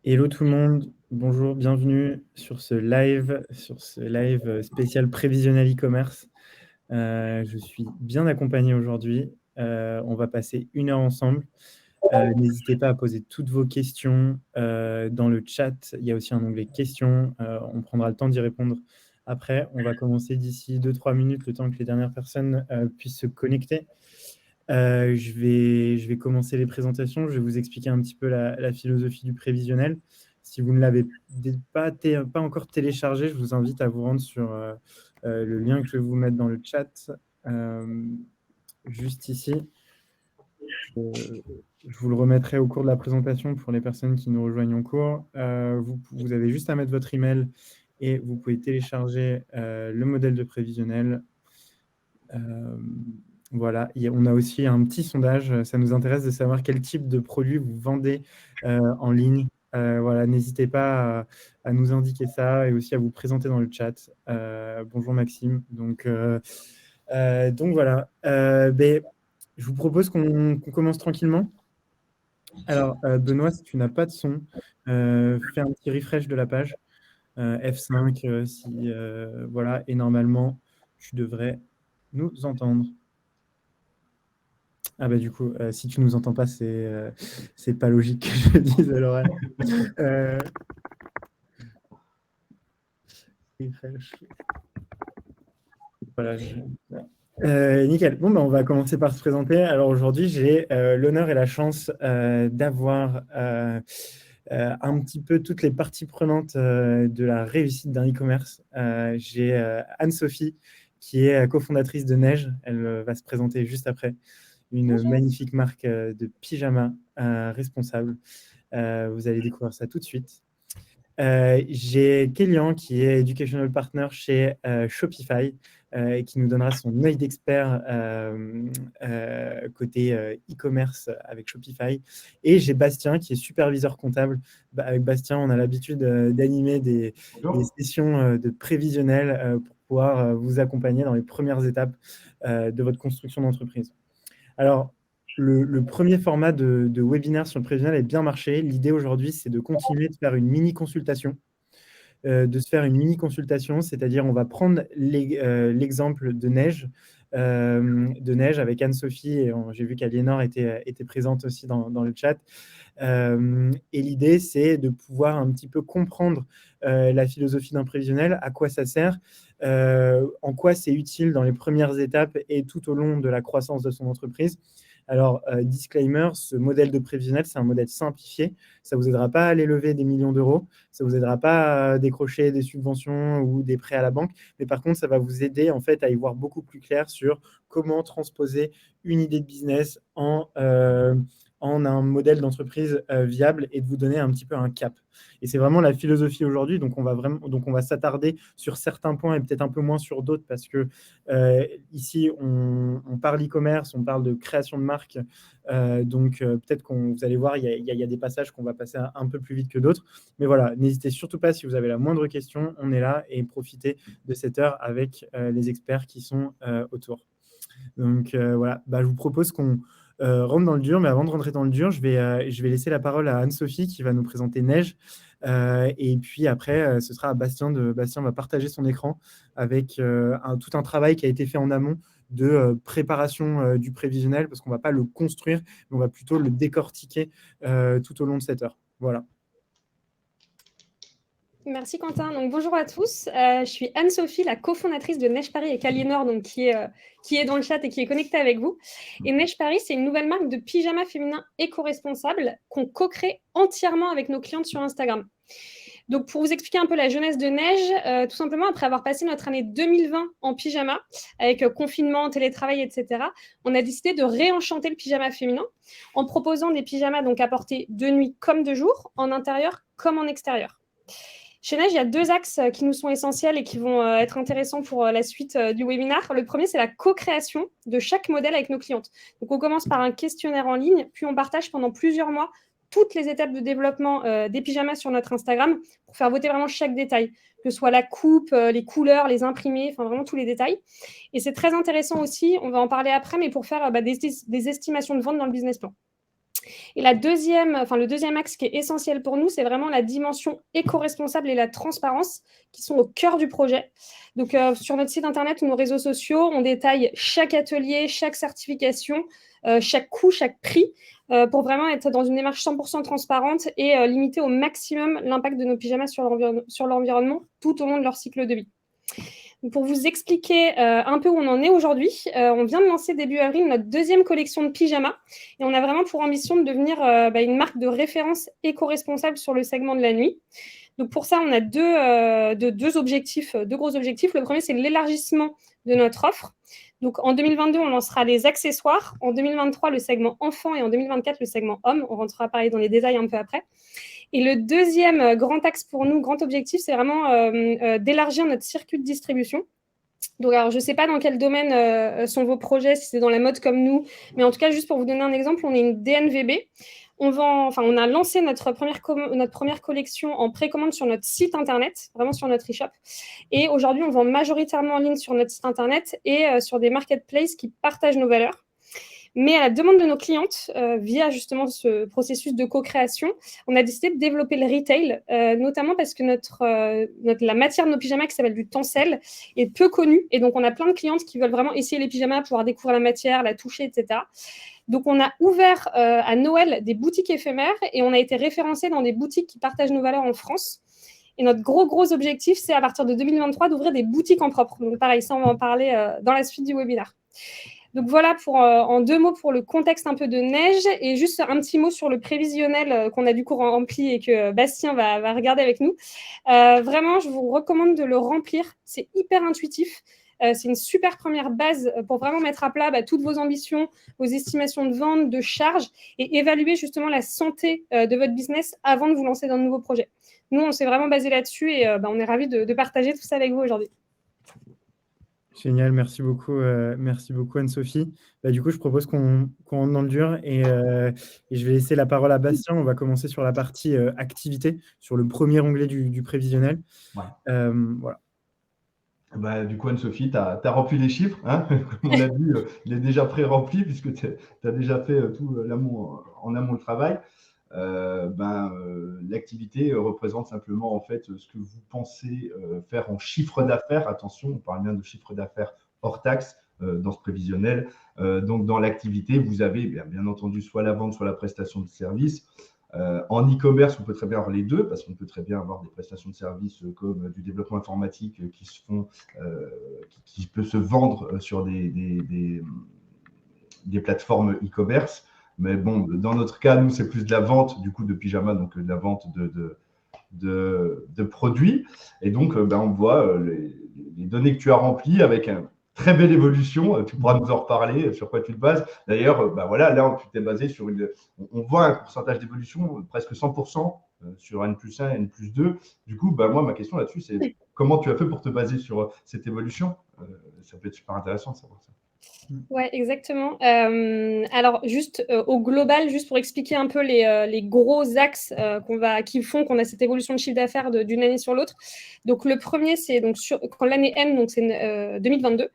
Hello tout le monde, bonjour, bienvenue sur ce live spécial prévisionnel e-commerce. Je suis bien accompagné aujourd'hui. On va passer 1 heure ensemble. N'hésitez pas à poser toutes vos questions dans le chat. Il y a aussi un onglet questions. On prendra le temps d'y répondre après. On va commencer d'ici 2-3 minutes, le temps que les dernières personnes puissent se connecter. Je vais commencer les présentations. Je vais vous expliquer un petit peu la philosophie du prévisionnel. Si vous ne l'avez pas encore téléchargé, je vous invite à vous rendre sur le lien que je vais vous mettre dans le chat, juste ici. Je vous le remettrai au cours de la présentation pour les personnes qui nous rejoignent en cours. Vous avez juste à mettre votre email et vous pouvez télécharger le modèle de prévisionnel. Voilà, on a aussi un petit sondage. Ça nous intéresse de savoir quel type de produit vous vendez en ligne. Voilà, n'hésitez pas à nous indiquer ça et aussi à vous présenter dans le chat. Bonjour Maxime. Donc voilà. Je vous propose qu'on commence tranquillement. Alors, Benoît, si tu n'as pas de son, fais un petit refresh de la page. F5, voilà, et normalement, tu devrais nous entendre. Ah bah du coup, si tu nous entends pas, c'est pas logique que je le dise à l'oral. Refresh. Voilà. Nickel. Bon, bah, on va commencer par se présenter. Alors aujourd'hui, j'ai l'honneur et la chance d'avoir un petit peu toutes les parties prenantes de la réussite d'un e-commerce. J'ai Anne-Sophie, qui est cofondatrice de Neige. Elle va se présenter juste après. Une Bonjour. magnifique marque de pyjama responsable. Vous allez découvrir ça tout de suite. J'ai Kélian qui est Educational Partner chez Shopify et qui nous donnera son œil d'expert côté e-commerce avec Shopify. Et j'ai Bastien qui est superviseur comptable. Avec Bastien, on a l'habitude d'animer des sessions de prévisionnel pour pouvoir vous accompagner dans les premières étapes de votre construction d'entreprise. Alors, le premier format de webinaire sur le prévisionnel a bien marché. L'idée aujourd'hui, c'est de continuer de faire une mini-consultation. C'est-à-dire on va prendre l'exemple de Neige avec Anne-Sophie, et j'ai vu qu'Aliénor était présente aussi dans le chat. Et l'idée, c'est de pouvoir un petit peu comprendre la philosophie d'un prévisionnel, à quoi ça sert, en quoi c'est utile dans les premières étapes et tout au long de la croissance de son entreprise. Alors, disclaimer, ce modèle de prévisionnel, c'est un modèle simplifié. Ça ne vous aidera pas à aller lever des millions d'euros. Ça ne vous aidera pas à décrocher des subventions ou des prêts à la banque. Mais par contre, ça va vous aider en fait à y voir beaucoup plus clair sur comment transposer une idée de business en un modèle d'entreprise viable et de vous donner un petit peu un cap. Et c'est vraiment la philosophie aujourd'hui. Donc, on va s'attarder sur certains points et peut-être un peu moins sur d'autres parce que ici, on parle e-commerce, on parle de création de marque. Donc, peut-être vous allez voir, il y a des passages qu'on va passer un peu plus vite que d'autres. Mais voilà, n'hésitez surtout pas si vous avez la moindre question. On est là et profitez de cette heure avec les experts qui sont autour. Donc, voilà, je vous propose qu'on rentre dans le dur, mais avant de rentrer dans le dur, je vais laisser la parole à Anne-Sophie qui va nous présenter Neige. Et puis après, ce sera à Bastien. Bastien va partager son écran avec tout un travail qui a été fait en amont de préparation du prévisionnel, parce qu'on ne va pas le construire, mais on va plutôt le décortiquer tout au long de cette heure. Voilà. Merci Quentin. Donc, bonjour à tous. Je suis Anne-Sophie, la cofondatrice de Neige Paris et Aliénor, donc qui est dans le chat et qui est connectée avec vous. Et Neige Paris, c'est une nouvelle marque de pyjama féminin éco-responsable qu'on co-crée entièrement avec nos clientes sur Instagram. Donc, pour vous expliquer un peu la jeunesse de Neige, tout simplement, après avoir passé notre année 2020 en pyjama, avec confinement, télétravail, etc., on a décidé de réenchanter le pyjama féminin en proposant des pyjamas donc à porter de nuit comme de jour, en intérieur comme en extérieur. Chez Neige, il y a 2 axes qui nous sont essentiels et qui vont être intéressants pour la suite du webinaire. Le premier, c'est la co-création de chaque modèle avec nos clientes. Donc, on commence par un questionnaire en ligne, puis on partage pendant plusieurs mois toutes les étapes de développement des pyjamas sur notre Instagram pour faire voter vraiment chaque détail, que ce soit la coupe, les couleurs, les imprimés, enfin vraiment tous les détails. Et c'est très intéressant aussi, on va en parler après, mais pour faire des estimations de vente dans le business plan. Et le deuxième axe qui est essentiel pour nous, c'est vraiment la dimension éco-responsable et la transparence qui sont au cœur du projet. Donc, sur notre site internet ou nos réseaux sociaux, on détaille chaque atelier, chaque certification, chaque coût, chaque prix, pour vraiment être dans une démarche 100% transparente et limiter au maximum l'impact de nos pyjamas sur l'environnement tout au long de leur cycle de vie. Pour vous expliquer un peu où on en est aujourd'hui, on vient de lancer début avril notre deuxième collection de pyjamas et on a vraiment pour ambition de devenir une marque de référence éco-responsable sur le segment de la nuit. Donc pour ça, on a deux gros objectifs. Le premier, c'est l'élargissement de notre offre. Donc en 2022, on lancera les accessoires. En 2023, le segment enfant et en 2024, le segment homme. On rentrera pareil dans les détails un peu après. Et le deuxième grand axe pour nous, grand objectif, c'est vraiment d'élargir notre circuit de distribution. Donc, alors, je ne sais pas dans quel domaine sont vos projets, si c'est dans la mode comme nous, mais en tout cas, juste pour vous donner un exemple, on est une DNVB. On a lancé notre première collection en précommande sur notre site internet, vraiment sur notre e-shop. Et aujourd'hui, on vend majoritairement en ligne sur notre site internet et sur des marketplaces qui partagent nos valeurs. Mais à la demande de nos clientes, via justement ce processus de co-création, on a décidé de développer le retail, notamment parce que la matière de nos pyjamas, qui s'appelle du tencel, est peu connue. Et donc, on a plein de clientes qui veulent vraiment essayer les pyjamas, pouvoir découvrir la matière, la toucher, etc. Donc, on a ouvert à Noël des boutiques éphémères et on a été référencé dans des boutiques qui partagent nos valeurs en France. Et notre gros objectif, c'est à partir de 2023 d'ouvrir des boutiques en propre. Donc, pareil, ça, on va en parler dans la suite du webinaire. Donc voilà, en 2 mots pour le contexte un peu de neige et juste un petit mot sur le prévisionnel qu'on a du coup rempli et que Bastien va regarder avec nous. Vraiment, je vous recommande de le remplir. C'est hyper intuitif. C'est une super première base pour vraiment mettre à plat toutes vos ambitions, vos estimations de vente, de charges et évaluer justement la santé de votre business avant de vous lancer dans de nouveaux projets. Nous, on s'est vraiment basé là-dessus et on est ravis de partager tout ça avec vous aujourd'hui. Génial, merci beaucoup Anne-Sophie. Du coup, je propose qu'on rentre dans le dur et je vais laisser la parole à Bastien. On va commencer sur la partie activité, sur le premier onglet du prévisionnel. Ouais. Voilà. Du coup, Anne-Sophie, tu as rempli les chiffres. Hein. Comme on l'a vu, il est déjà pré-rempli puisque tu as déjà fait tout en amont le travail. L'activité représente simplement en fait ce que vous pensez faire en chiffre d'affaires. Attention, on parle bien de chiffre d'affaires hors taxe dans ce prévisionnel. Donc, dans l'activité, vous avez bien entendu soit la vente, soit la prestation de service. En e-commerce, on peut très bien avoir les deux parce qu'on peut très bien avoir des prestations de services comme du développement informatique qui peut se vendre sur des plateformes e-commerce. Mais bon, dans notre cas, nous, c'est plus de la vente du coup de pyjamas, donc de la vente de produits. Et donc, on voit les données que tu as remplies avec une très belle évolution. Tu pourras nous en reparler sur quoi tu te bases. D'ailleurs, là, tu t'es basé sur on voit un pourcentage d'évolution presque 100% sur N+1, N+2. Du coup, moi, ma question là-dessus, c'est comment tu as fait pour te baser sur cette évolution? Ça peut être super intéressant de savoir ça. Ouais, exactement. Alors, juste au global, juste pour expliquer un peu les gros axes qui font qu'on a cette évolution de chiffre d'affaires d'une année sur l'autre. Donc, le premier, c'est quand l'année M, donc c'est 2022.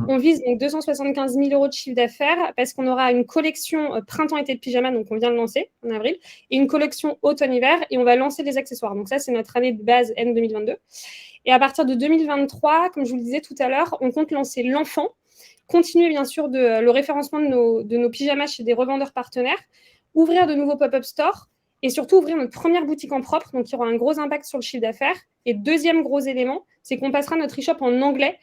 On vise donc 275 000 € de chiffre d'affaires parce qu'on aura une collection printemps-été de pyjama, donc on vient de lancer en avril, et une collection automne-hiver, et on va lancer des accessoires. Donc ça, c'est notre année de base N 2022. Et à partir de 2023, comme je vous le disais tout à l'heure, on compte lancer l'enfant, continuer bien sûr le référencement de nos pyjamas chez des revendeurs partenaires, ouvrir de nouveaux pop-up stores et surtout ouvrir notre première boutique en propre, donc qui aura un gros impact sur le chiffre d'affaires. Et deuxième gros élément, c'est qu'on passera notre e-shop en anglais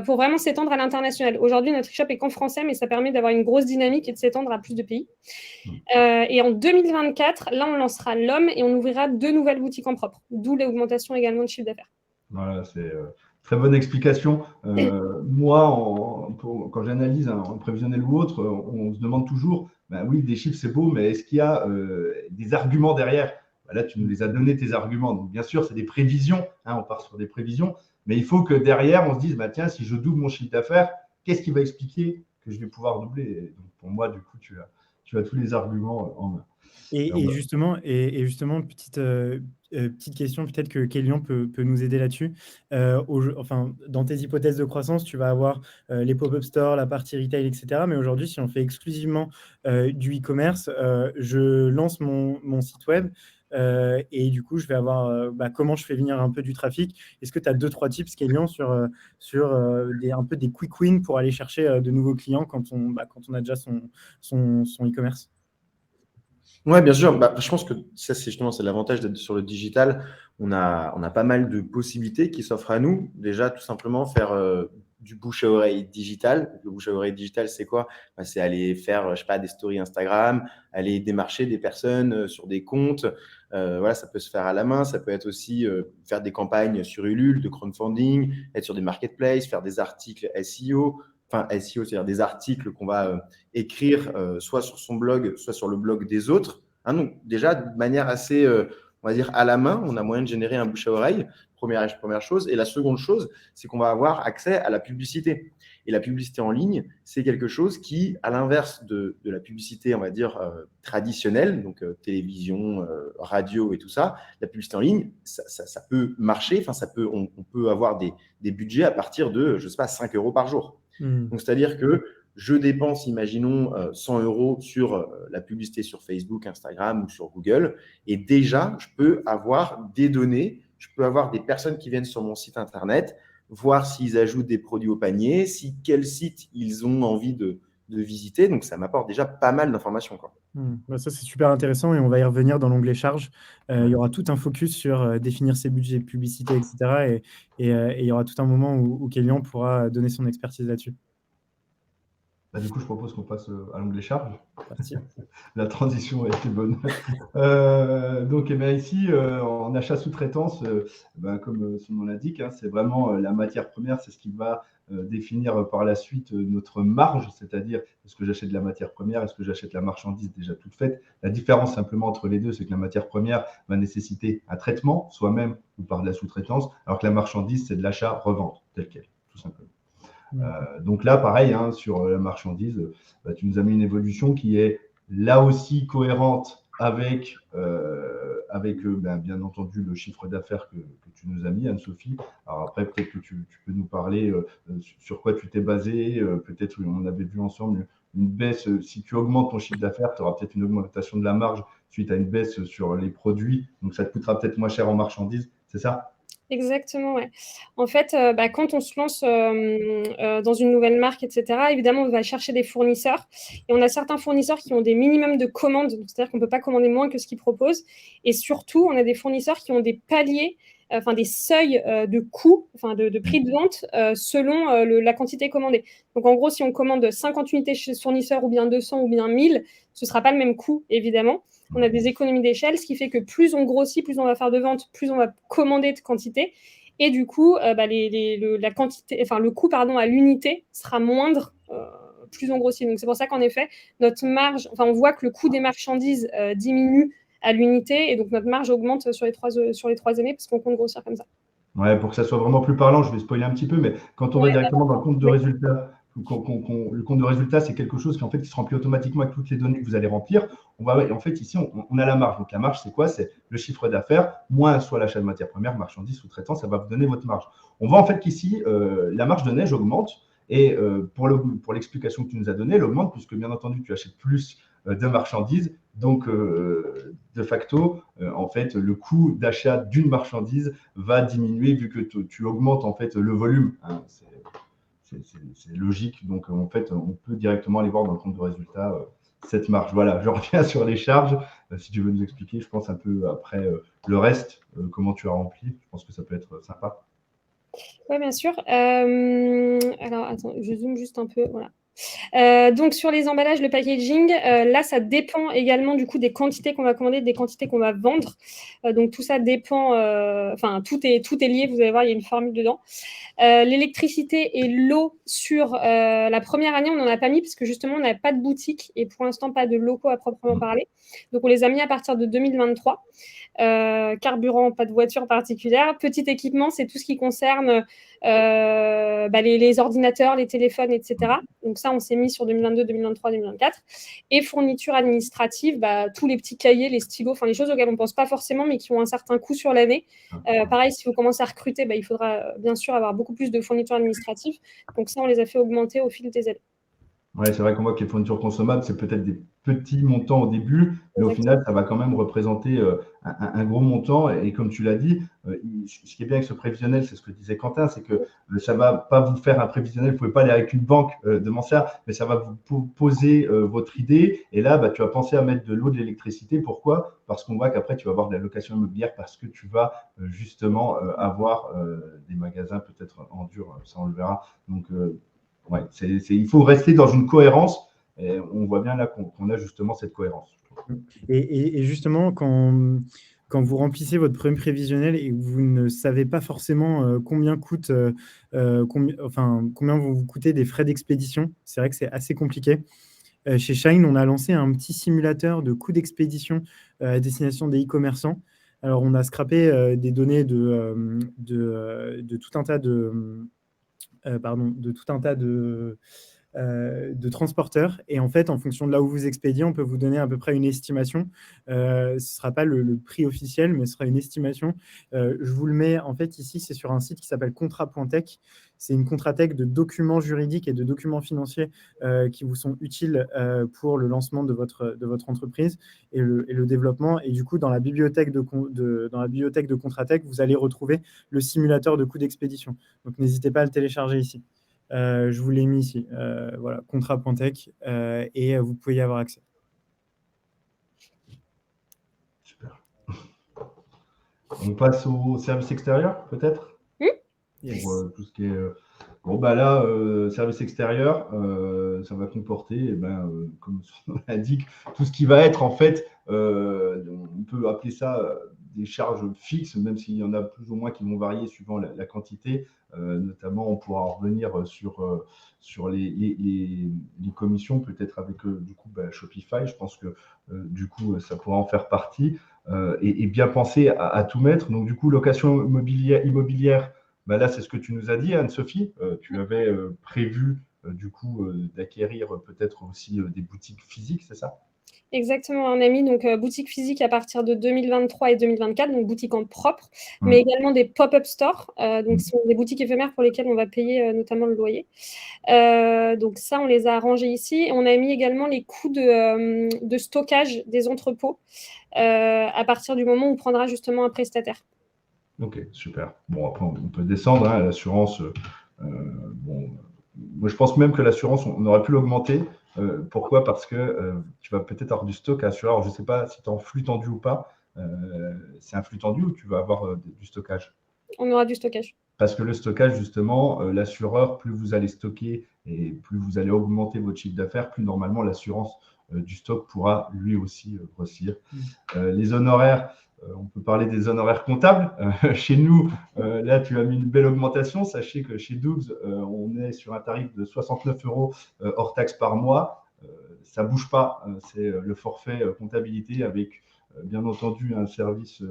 pour vraiment s'étendre à l'international. Aujourd'hui, notre e-shop est qu'en français, mais ça permet d'avoir une grosse dynamique et de s'étendre à plus de pays. Et en 2024, là, on lancera l'homme et on ouvrira 2 nouvelles boutiques en propre, d'où l'augmentation également de chiffre d'affaires. Voilà, c'est très bonne explication. Moi, quand j'analyse un prévisionnel ou autre, on se demande toujours, oui, des chiffres, c'est beau, mais est-ce qu'il y a des arguments derrière? Là, tu nous les as donnés, tes arguments. Donc, bien sûr, c'est des prévisions. On part sur des prévisions. Mais il faut que derrière, on se dise, tiens, si je double mon chiffre d'affaires, qu'est-ce qui va expliquer que je vais pouvoir doubler? Et donc, pour moi, du coup, tu as tous les arguments en main. Et justement, petite question, peut-être que Kélian peut nous aider là-dessus. Dans tes hypothèses de croissance, tu vas avoir les pop-up stores, la partie retail, etc. Mais aujourd'hui, si on fait exclusivement du e-commerce, je lance mon site web et du coup, je vais avoir comment je fais venir un peu du trafic. Est-ce que tu as 2-3 tips, Kélian, sur un peu des quick wins pour aller chercher de nouveaux clients quand on a déjà son e-commerce? Ouais, bien sûr. Je pense que ça, c'est l'avantage d'être sur le digital. On a pas mal de possibilités qui s'offrent à nous. Déjà, tout simplement, faire du bouche à oreille digital. Le bouche à oreille digital, c'est quoi? C'est aller faire, je sais pas, des stories Instagram, aller démarcher des personnes sur des comptes. Voilà, ça peut se faire à la main. Ça peut être aussi faire des campagnes sur Ulule, de crowdfunding, être sur des marketplaces, faire des articles SEO. Enfin, SEO, c'est-à-dire des articles qu'on va écrire soit sur son blog, soit sur le blog des autres. Hein, donc, déjà, de manière assez, on va dire, à la main, on a moyen de générer un bouche à oreille, première chose. Et la seconde chose, c'est qu'on va avoir accès à la publicité. Et la publicité en ligne, c'est quelque chose qui, à l'inverse de la publicité, on va dire, traditionnelle, donc télévision, radio et tout ça, la publicité en ligne, ça peut marcher. Enfin, on peut avoir des budgets à partir de, je sais pas, 5 € par jour. Donc, c'est-à-dire que je dépense, imaginons, 100 € sur la publicité sur Facebook, Instagram ou sur Google. Et déjà, je peux avoir des données, je peux avoir des personnes qui viennent sur mon site internet, voir s'ils ajoutent des produits au panier, quel site ils ont envie de visiter. Donc, ça m'apporte déjà pas mal d'informations, quoi. Ça, c'est super intéressant et on va y revenir dans l'onglet charge. Il y aura tout un focus sur définir ses budgets de publicité, etc. Et il y aura tout un moment où Kélian pourra donner son expertise là-dessus. Du coup, je propose qu'on passe à l'onglet charge. Parti. La transition a été bonne. Donc, ici, en achat sous-traitance, comme son nom l'indique, c'est vraiment la matière première, c'est ce qui va définir par la suite notre marge, c'est-à-dire est-ce que j'achète de la matière première, est-ce que j'achète la marchandise déjà toute faite. La différence simplement entre les deux, c'est que la matière première va nécessiter un traitement, soi-même ou par de la sous-traitance, alors que la marchandise, c'est de l'achat-revente, tel quel, tout simplement. Donc là, pareil, sur la marchandise, tu nous as mis une évolution qui est là aussi cohérente avec bien entendu le chiffre d'affaires que tu nous as mis, Anne-Sophie. Alors après, peut-être que tu peux nous parler sur quoi tu t'es basé. Peut-être on avait vu ensemble une baisse. Si tu augmentes ton chiffre d'affaires, tu auras peut-être une augmentation de la marge suite à une baisse sur les produits. Donc ça te coûtera peut-être moins cher en marchandises, c'est ça ? Exactement, ouais. En fait, quand on se lance dans une nouvelle marque, etc., évidemment, on va chercher des fournisseurs. Et on a certains fournisseurs qui ont des minimums de commandes, c'est-à-dire qu'on ne peut pas commander moins que ce qu'ils proposent. Et surtout, on a des fournisseurs qui ont des paliers, des seuils de coûts, de prix de vente selon la quantité commandée. Donc, en gros, si on commande 50 unités chez ce fournisseur, ou bien 200, ou bien 1000, ce ne sera pas le même coût, évidemment. On a des économies d'échelle, ce qui fait que plus on grossit, plus on va faire de ventes, plus on va commander de quantité. Et du coup, la quantité, le coût à l'unité sera moindre plus on grossit. Donc, c'est pour ça qu'en effet, notre marge, on voit que le coût des marchandises diminue à l'unité et donc notre marge augmente sur les 3 années parce qu'on compte grossir comme ça. Ouais, pour que ça soit vraiment plus parlant, je vais spoiler un petit peu, mais quand on va directement dans le compte de résultat, le compte de résultat, c'est quelque chose qui se remplit automatiquement avec toutes les données que vous allez remplir. En fait, ici, on a la marge. Donc, la marge, c'est quoi? C'est le chiffre d'affaires moins soit l'achat de matières premières, marchandises, sous-traitance, ça va vous donner votre marge. On voit en fait qu'ici, la marge de Neige augmente. Et pour l'explication que tu nous as donnée, elle augmente puisque, bien entendu, tu achètes plus de marchandises. Donc, de facto, en fait, le coût d'achat d'une marchandise va diminuer vu que tu augmentes en fait le volume. C'est logique. Donc, en fait, on peut directement aller voir dans le compte de résultat cette marge. Voilà, je reviens sur les charges. Si tu veux nous expliquer, je pense un peu après le reste, comment tu as rempli. Je pense que ça peut être sympa. Oui, bien sûr. Alors, attends, je zoome juste un peu. Voilà. Donc, sur les emballages, le packaging, là, ça dépend également du coup des quantités qu'on va commander, des quantités qu'on va vendre. Donc, tout ça dépend, tout est lié, vous allez voir, il y a une formule dedans. L'électricité et l'eau sur la première année, on n'en a pas mis parce que justement, on n'avait pas de boutique et pour l'instant, pas de locaux à proprement parler. Donc, on les a mis à partir de 2023. Carburant, pas de voiture particulière. Petit équipement, c'est tout ce qui concerne les ordinateurs, les téléphones, etc. Donc ça, on s'est mis sur 2022, 2023, 2024. Et fournitures administratives, tous les petits cahiers, les stylos, les choses auxquelles on ne pense pas forcément, mais qui ont un certain coût sur l'année. Pareil, si vous commencez à recruter, il faudra bien sûr avoir beaucoup plus de fournitures administratives. Donc ça, on les a fait augmenter au fil des années. Oui, c'est vrai qu'on voit que les fournitures consommables, c'est peut-être des petits montants au début, mais au final, ça va quand même représenter un gros montant. Et comme tu l'as dit, ce qui est bien avec ce prévisionnel, c'est ce que disait Quentin, c'est que ça ne va pas vous faire un prévisionnel, vous ne pouvez pas aller avec une banque demancer, mais ça va vous poser votre idée. Et là, tu vas penser à mettre de l'eau, de l'électricité. Pourquoi? Parce qu'on voit qu'après, tu vas avoir de la location immobilière parce que tu vas justement avoir des magasins peut-être en dur, ça on le verra. Donc, ouais, il faut rester dans une cohérence et on voit bien là qu'on a justement cette cohérence. Et justement, quand vous remplissez votre premier prévisionnel et que vous ne savez pas forcément combien vont vous coûter des frais d'expédition, c'est vrai que c'est assez compliqué. Chez Shine, on a lancé un petit simulateur de coûts d'expédition à destination des e-commerçants. Alors, on a scrappé des données de tout un tas de transporteurs. Et en fait, en fonction de là où vous expédiez, on peut vous donner à peu près une estimation. Ce ne sera pas le prix officiel, mais ce sera une estimation. Je vous le mets en fait ici, c'est sur un site qui s'appelle Contrat.tech. C'est une contratech de documents juridiques et de documents financiers qui vous sont utiles pour le lancement de votre entreprise et le développement. Et du coup, dans la bibliothèque de Contratech, vous allez retrouver le simulateur de coûts d'expédition. Donc, n'hésitez pas à le télécharger ici. Je vous l'ai mis ici. Voilà, Contrat.tech et vous pouvez y avoir accès. Super. On passe au service extérieur, peut-être? Yes. Pour tout ce qui est. Bon, là, service extérieur, ça va comporter, comme son nom l'indique, tout ce qui va être en fait, on peut appeler ça des charges fixes, même s'il y en a plus ou moins qui vont varier suivant la quantité. Notamment, on pourra en revenir sur les commissions, peut-être avec du coup Shopify. Je pense que du coup, ça pourra en faire partie et bien penser à tout mettre. Donc, du coup, location immobilière. Là, c'est ce que tu nous as dit, Anne-Sophie. Tu avais prévu, du coup, d'acquérir peut-être aussi des boutiques physiques, c'est ça? Exactement, on a mis boutique physique à partir de 2023 et 2024, donc boutique en propre, mais également des pop-up stores, donc ce sont des boutiques éphémères pour lesquelles on va payer notamment le loyer. Donc ça, on les a arrangés ici. On a mis également les coûts de stockage des entrepôts à partir du moment où on prendra justement un prestataire. Ok, super. Bon, après, on peut descendre, hein, l'assurance. Moi, je pense même que l'assurance, on aurait pu l'augmenter. Pourquoi? Parce que tu vas peut-être avoir du stock à assurer. Alors, je ne sais pas si tu es en flux tendu ou pas. C'est un flux tendu ou tu vas avoir du stockage? On aura du stockage. Parce que le stockage, justement, l'assureur, plus vous allez stocker et plus vous allez augmenter votre chiffre d'affaires, plus normalement l'assurance du stock pourra lui aussi grossir. Les honoraires, on peut parler des honoraires comptables. Chez nous, là, tu as mis une belle augmentation. Sachez que chez Dougs, on est sur un tarif de 69 € hors taxe par mois. Ça ne bouge pas. C'est le forfait comptabilité avec, bien entendu, un service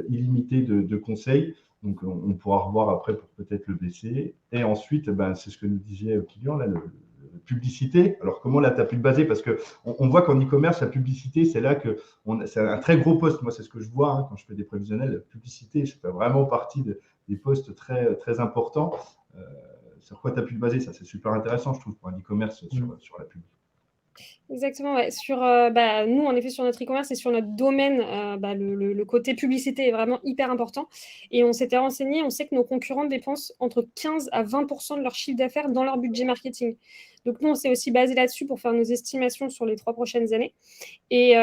illimité de conseil. Donc, on pourra revoir après pour peut-être le baisser. Et ensuite, c'est ce que nous disait Kylian, là, la publicité. Alors, comment là, tu as pu te baser? Parce qu'on voit qu'en e-commerce, la publicité, c'est là que c'est un très gros poste. Moi, c'est ce que je vois quand je fais des prévisionnels. La publicité, ça fait vraiment partie des postes très, très importants. Sur quoi tu as pu te baser? Ça, c'est super intéressant, je trouve, pour un e-commerce sur la pub. Exactement, ouais. Nous, en effet, sur notre e-commerce et sur notre domaine, le côté publicité est vraiment hyper important. Et on s'était renseigné, on sait que nos concurrents dépensent entre 15 à 20% de leur chiffre d'affaires dans leur budget marketing. Donc, nous, on s'est aussi basé là-dessus pour faire nos estimations sur les 3 prochaines années. Et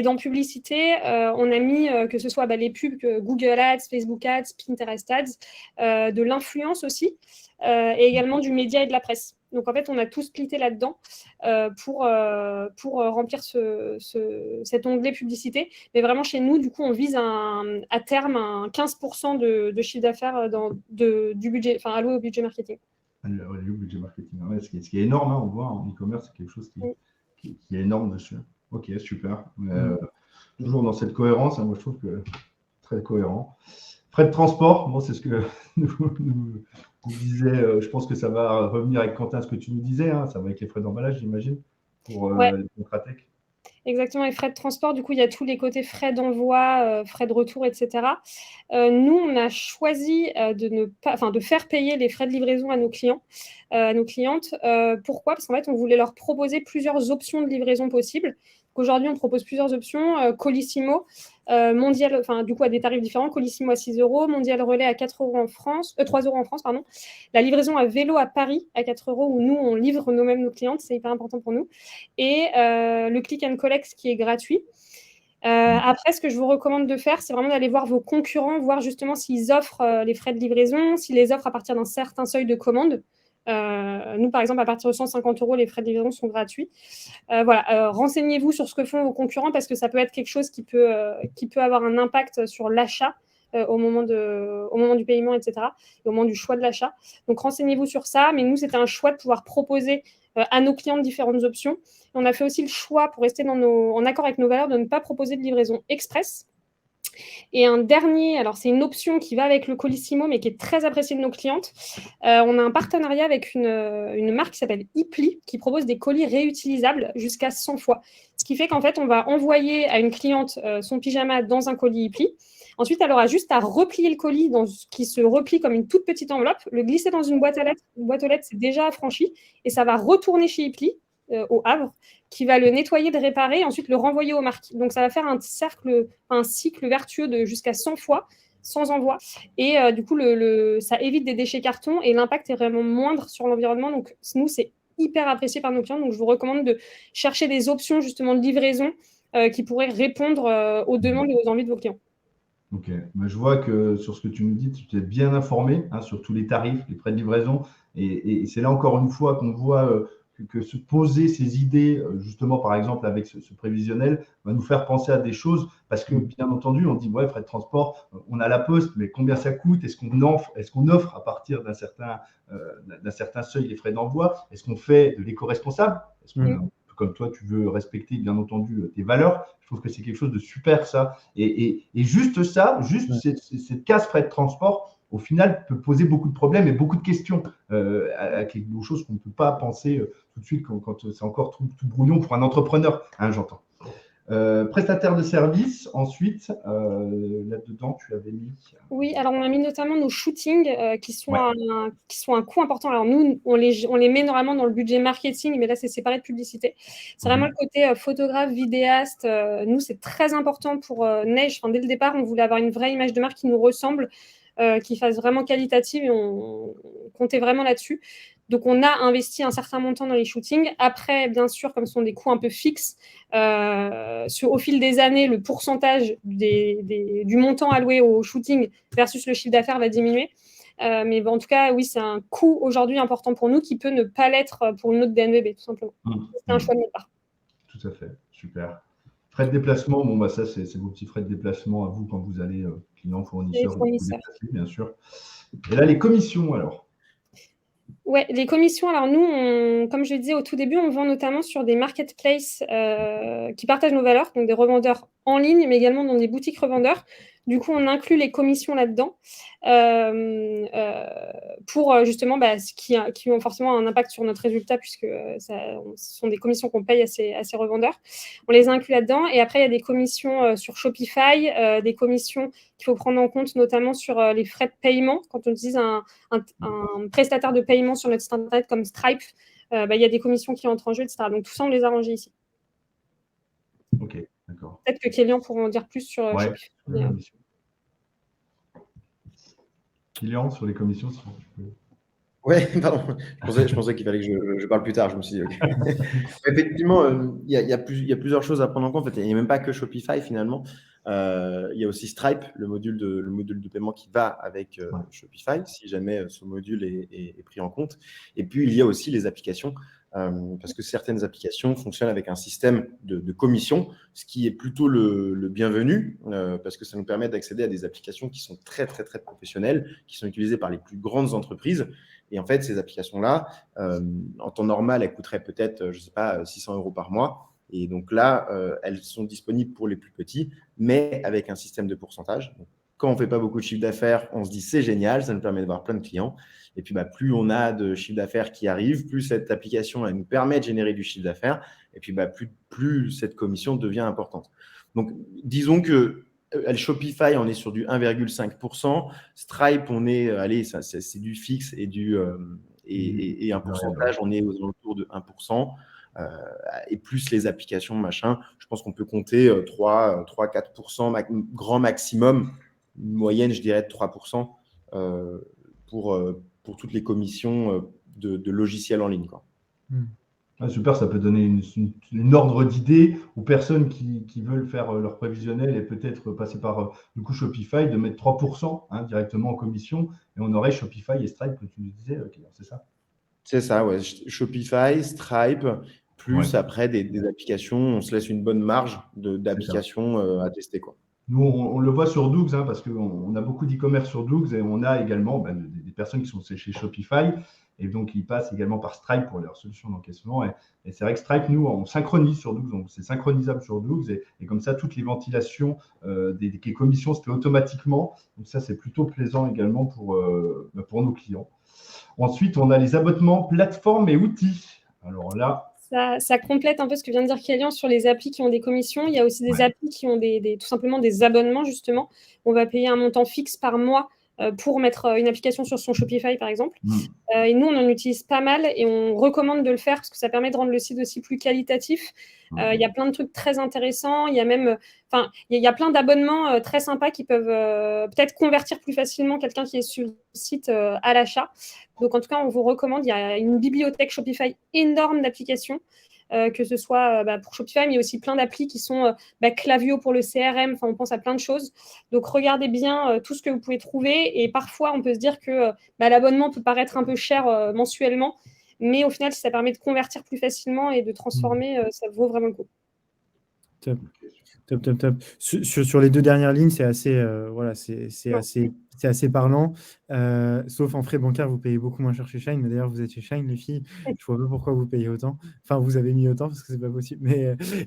dans publicité, on a mis que ce soit les pubs Google Ads, Facebook Ads, Pinterest Ads, de l'influence aussi, et également du média et de la presse. Donc, en fait, on a tout splitté là-dedans pour remplir cet onglet publicité. Mais vraiment, chez nous, du coup, on vise à terme un 15% de chiffre d'affaires du budget, alloué au budget marketing. Alloué au budget marketing, ouais, ce qui est énorme, hein, on voit en e-commerce, c'est quelque chose qui est énorme dessus. Ok, super. Toujours dans cette cohérence, hein, moi je trouve que très cohérent. Frais de transport, bon, c'est ce que nous disait, je pense que ça va revenir avec Quentin, ce que tu nous disais, hein, ça va avec les frais d'emballage, j'imagine, pour Ouais. les Contratech. Exactement, les frais de transport, du coup, il y a tous les côtés frais d'envoi, frais de retour, etc. Nous, on a choisi de faire payer les frais de livraison à nos clients, à nos clientes. Pourquoi? Parce qu'en fait, on voulait leur proposer plusieurs options de livraison possibles. Aujourd'hui, on propose plusieurs options. Colissimo, Mondial, du coup, à des tarifs différents. Colissimo à 6 euros, Mondial Relais à 4 euros en France, 3 euros en France, pardon. La livraison à vélo à Paris à 4 euros, où nous, on livre nous-mêmes nos clientes, c'est hyper important pour nous. Et le click and collect qui est gratuit. Après, ce que je vous recommande de faire, c'est vraiment d'aller voir vos concurrents, voir justement s'ils offrent les frais de livraison, s'ils les offrent à partir d'un certain seuil de commande. Nous, par exemple, à partir de 150 euros, les frais de livraison sont gratuits. Voilà, renseignez-vous sur ce que font vos concurrents parce que ça peut être quelque chose qui peut avoir un impact sur l'achat au moment du paiement, etc., et au moment du choix de l'achat. Donc, renseignez-vous sur ça. Mais nous, c'était un choix de pouvoir proposer à nos clients différentes options. Et on a fait aussi le choix, pour rester en accord avec nos valeurs, de ne pas proposer de livraison express. Et un dernier, alors c'est une option qui va avec le Colissimo, mais qui est très appréciée de nos clientes. On a un partenariat avec une marque qui s'appelle Ipli, qui propose des colis réutilisables jusqu'à 100 fois. Ce qui fait qu'en fait, on va envoyer à une cliente son pyjama dans un colis Ipli. Ensuite, elle aura juste à replier le colis qui se replie comme une toute petite enveloppe, le glisser dans une boîte aux lettres. Une boîte aux lettres, c'est déjà affranchi, et ça va retourner chez Ipli, au Havre, qui va le nettoyer, le réparer, et ensuite le renvoyer aux marques. Donc, ça va faire un cycle vertueux de jusqu'à 100 fois, sans envoi. Et du coup, ça évite des déchets carton, et l'impact est vraiment moindre sur l'environnement. Donc, nous, c'est hyper apprécié par nos clients. Donc, je vous recommande de chercher des options, justement, de livraison qui pourraient répondre aux demandes et aux envies de vos clients. Ok, mais je vois que sur ce que tu nous dis, tu t'es bien informé sur tous les tarifs, les frais de livraison. Et c'est là encore une fois qu'on voit que se poser ces idées, justement par exemple avec ce prévisionnel, va nous faire penser à des choses. Parce que bien entendu, on dit, ouais, frais de transport, on a la poste, mais combien ça coûte? Est-ce qu'on offre à partir d'un certain seuil les frais d'envoi? Est-ce qu'on fait de l'éco-responsable? Est-ce qu'on, comme toi, tu veux respecter bien entendu tes valeurs? Je trouve que c'est quelque chose de super ça. Et juste ça, cette case frais de transport, au final, peut poser beaucoup de problèmes et beaucoup de questions à quelque chose qu'on ne peut pas penser tout de suite quand c'est encore tout brouillon pour un entrepreneur, j'entends. Prestataire de service, ensuite, là-dedans, tu avais mis… Oui, alors on a mis notamment nos shootings qui sont un coût important. Alors nous, on les met normalement dans le budget marketing, mais là, c'est séparé de publicité. C'est vraiment le côté photographe, vidéaste. Nous, c'est très important pour Neige. Dès le départ, on voulait avoir une vraie image de marque qui nous ressemble, qui fasse vraiment qualitative, et on comptait vraiment là-dessus. Donc, on a investi un certain montant dans les shootings. Après, bien sûr, comme ce sont des coûts un peu fixes, au fil des années, le pourcentage du montant alloué au shooting versus le chiffre d'affaires va diminuer. Mais bon, en tout cas, oui, c'est un coût aujourd'hui important pour nous qui peut ne pas l'être pour une autre DNVB, tout simplement. C'est un choix de notre part. Tout à fait, super. Frais de déplacement, bon, ça, c'est vos petits frais de déplacement à vous quand vous allez clients, fournisseurs, vous déplacer, bien sûr. Et là, les commissions, alors? Ouais, les commissions, alors nous, comme je le disais au tout début, on vend notamment sur des marketplaces qui partagent nos valeurs, donc des revendeurs en ligne, mais également dans des boutiques revendeurs. Du coup, on inclut les commissions là-dedans pour justement qui ont forcément un impact sur notre résultat puisque ce sont des commissions qu'on paye à ces revendeurs. On les inclut là-dedans. Et après, il y a des commissions sur Shopify, des commissions qu'il faut prendre en compte notamment sur les frais de paiement. Quand on utilise un prestataire de paiement sur notre site internet comme Stripe, il y a des commissions qui entrent en jeu, etc. Donc tout ça, on les a rangés ici. Ok, d'accord. Peut-être que Kélian pourra en dire plus sur Shopify. Kélian, sur les commissions, si tu peux. Oui, pardon. Je pensais qu'il fallait que je parle plus tard. Je me suis dit, OK. Effectivement, il y a plusieurs choses à prendre en compte. En fait, il n'y a même pas que Shopify finalement. Il y a aussi Stripe, le module de paiement qui va avec Shopify, si jamais ce module est pris en compte. Et puis, il y a aussi les applications, parce que certaines applications fonctionnent avec un système de commission, ce qui est plutôt le bienvenu, parce que ça nous permet d'accéder à des applications qui sont très, très, très professionnelles, qui sont utilisées par les plus grandes entreprises. Et en fait, ces applications-là, en temps normal, elles coûteraient peut-être, je ne sais pas, 600 € par mois. Et donc là, elles sont disponibles pour les plus petits, mais avec un système de pourcentage. Donc, quand on ne fait pas beaucoup de chiffre d'affaires, on se dit c'est génial, ça nous permet d'avoir plein de clients. Et puis, plus on a de chiffre d'affaires qui arrive, plus cette application elle nous permet de générer du chiffre d'affaires. Et puis, plus cette commission devient importante. Donc, disons que Shopify, on est sur du 1,5%. Stripe, on est, c'est du fixe et un pourcentage, on est aux alentours de 1%. Et plus les applications, machin, je pense qu'on peut compter 3-4%, grand maximum. Une moyenne, je dirais, de 3% pour toutes les commissions de logiciels en ligne, quoi. Ah, super, ça peut donner une ordre d'idée aux personnes qui veulent faire leur prévisionnel et peut-être passer par du coup Shopify, de mettre 3% directement en commission, et on aurait Shopify et Stripe, que tu nous disais, c'est ça? C'est ça, ouais. Shopify, Stripe, plus après des applications, on se laisse une bonne marge d'applications à tester, quoi. Nous, on le voit sur Dougs, parce qu'on a beaucoup d'e-commerce sur Dougs, et on a également des personnes qui sont chez Shopify, et donc ils passent également par Stripe pour leur solution d'encaissement. Et c'est vrai que Stripe, nous, on synchronise sur Dougs, donc c'est synchronisable sur Dougs, et comme ça, toutes les ventilations des commissions se fait automatiquement. Donc ça, c'est plutôt plaisant également pour nos clients. Ensuite, on a les abonnements, plateformes et outils. Alors là, ça complète un peu ce que vient de dire Kélian sur les applis qui ont des commissions. Il y a aussi des applis qui ont tout simplement des abonnements, justement. On va payer un montant fixe par mois pour mettre une application sur son Shopify, par exemple. Et nous, on en utilise pas mal et on recommande de le faire parce que ça permet de rendre le site aussi plus qualitatif. Il y a plein de trucs très intéressants. Il y a même, il y a plein d'abonnements très sympas qui peuvent peut-être convertir plus facilement quelqu'un qui est sur le site à l'achat. Donc, en tout cas, on vous recommande. Il y a une bibliothèque Shopify énorme d'applications. Que ce soit pour Shopify, mais il y a aussi plein d'applis qui sont Klaviyo pour le CRM, on pense à plein de choses. Donc, regardez bien tout ce que vous pouvez trouver et parfois, on peut se dire que l'abonnement peut paraître un peu cher mensuellement, mais au final, si ça permet de convertir plus facilement et de transformer, ça vaut vraiment le coup. Top. Sur les 2 dernières lignes, c'est assez, c'est assez parlant. Sauf en frais bancaires, vous payez beaucoup moins cher chez Shine. Mais d'ailleurs, vous êtes chez Shine, les filles. Je vois pas pourquoi vous payez autant. Enfin, vous avez mis autant parce que c'est pas possible.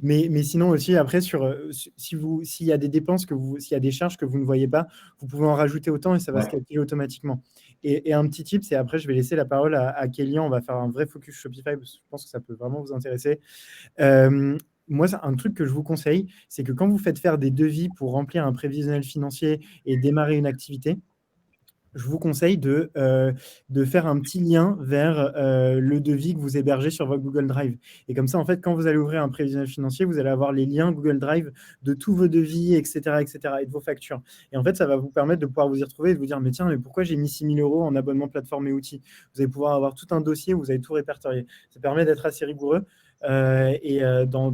Mais sinon aussi, après, s'il y a des dépenses s'il y a des charges que vous ne voyez pas, vous pouvez en rajouter autant et ça va se calculer automatiquement. Et un petit tip, c'est après, je vais laisser la parole à Kélian. On va faire un vrai focus Shopify parce que je pense que ça peut vraiment vous intéresser. Moi, un truc que je vous conseille, c'est que quand vous faites faire des devis pour remplir un prévisionnel financier et démarrer une activité, je vous conseille de faire un petit lien vers le devis que vous hébergez sur votre Google Drive. Et comme ça, en fait, quand vous allez ouvrir un prévisionnel financier, vous allez avoir les liens Google Drive de tous vos devis, etc., et de vos factures. Et en fait, ça va vous permettre de pouvoir vous y retrouver et de vous dire, mais tiens, mais pourquoi j'ai mis 6 000 € en abonnement plateforme et outils? Vous allez pouvoir avoir tout un dossier où vous allez tout répertorier. Ça permet d'être assez rigoureux.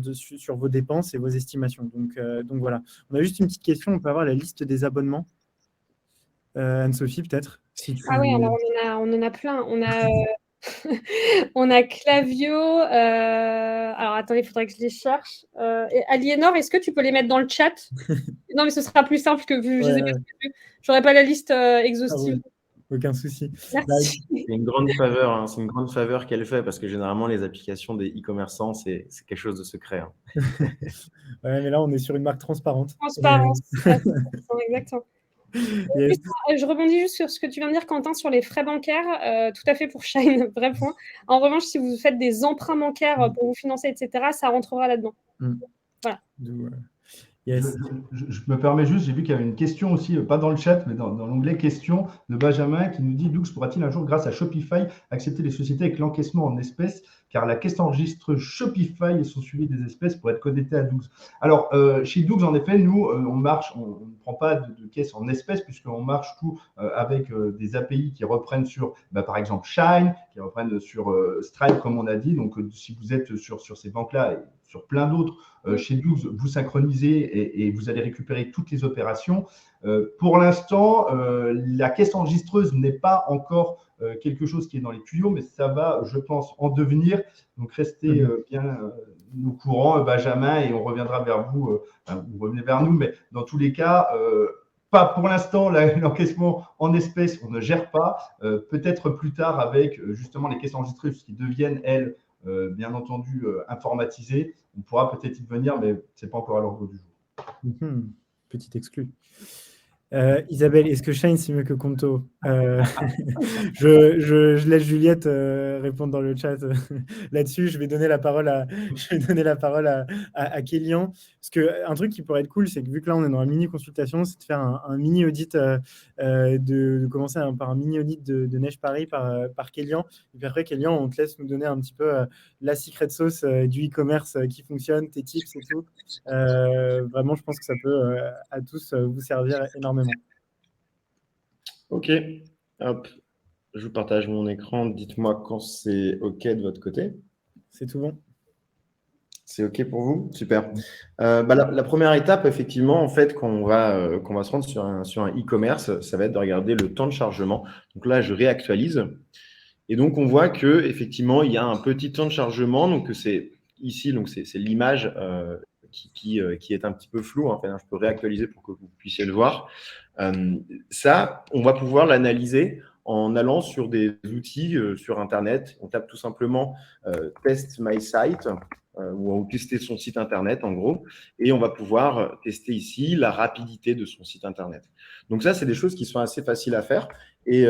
Sur vos dépenses et vos estimations. Donc voilà. On a juste une petite question. On peut avoir la liste des abonnements. Anne-Sophie, peut-être Ah oui, alors on en a plein. On a Klaviyo. Alors attendez, il faudrait que je les cherche. Aliénor, est-ce que tu peux les mettre dans le chat? Non, mais ce sera plus simple que vu. Je n'aurai pas la liste exhaustive. Ah, aucun souci. Merci. C'est une grande faveur, c'est une grande faveur qu'elle fait parce que généralement les applications des e-commerçants, c'est quelque chose de secret. Ouais, mais là on est sur une marque transparente. Transparence, exactement. Yes. Je rebondis juste sur ce que tu viens de dire, Quentin, sur les frais bancaires. Tout à fait pour Shine, vrai point. En revanche, si vous faites des emprunts bancaires pour vous financer, etc., ça rentrera là-dedans. Voilà. Yes. Je me permets juste, j'ai vu qu'il y avait une question aussi, pas dans le chat, mais dans l'onglet questions de Benjamin qui nous dit: Dougs pourra-t-il un jour, grâce à Shopify, accepter les sociétés avec l'encaissement en espèces, car la caisse enregistre Shopify et son suivi des espèces pour être connecté à Dougs. Alors, chez Dougs, en effet, nous, on ne prend pas de caisse en espèces puisqu'on marche tout avec des API qui reprennent sur, par exemple, Shine, qui reprennent sur Stripe, comme on a dit. Donc, si vous êtes sur ces banques-là et sur plein d'autres, chez Dougs, vous synchronisez et vous allez récupérer toutes les opérations. Pour l'instant, la caisse enregistreuse n'est pas encore quelque chose qui est dans les tuyaux, mais ça va, je pense, en devenir. Donc, restez bien au courant, Benjamin, et on reviendra vers vous. Vous revenez vers nous, mais dans tous les cas, pas pour l'instant, l'encaissement en espèces, on ne gère pas. Peut-être plus tard avec justement les caisses enregistreuses qui deviennent, elles, bien entendu, informatisées. On pourra peut-être y venir, mais ce n'est pas encore à l'ordre du jour. Petit exclu. Isabelle, est-ce que Shine, c'est mieux que Conto? Je laisse Juliette répondre dans le chat là-dessus. Je vais donner la parole à Kélian. Parce qu'un truc qui pourrait être cool, c'est que vu que là, on est dans la mini-consultation, c'est de faire un mini-audit, de commencer par un mini-audit de Neige Paris par Kélian. Et puis après, Kélian, on te laisse nous donner un petit peu la secret sauce du e-commerce qui fonctionne, tes tips et tout. Vraiment, je pense que ça peut à tous vous servir énormément. Ok, hop, je vous partage mon écran. Dites-moi quand c'est OK de votre côté. C'est tout bon. C'est OK pour vous? Super. La première étape, effectivement, en fait, qu'on va se rendre sur un e-commerce, ça va être de regarder le temps de chargement. Donc là, je réactualise. Et donc, on voit qu'effectivement, il y a un petit temps de chargement. Donc, c'est ici, donc c'est l'image qui est un petit peu floue. En fait, je peux réactualiser pour que vous puissiez le voir. Ça, on va pouvoir l'analyser en allant sur des outils sur Internet. On tape tout simplement Test My Site où on peut tester son site Internet, en gros, et on va pouvoir tester ici la rapidité de son site Internet. Donc ça, c'est des choses qui sont assez faciles à faire. Et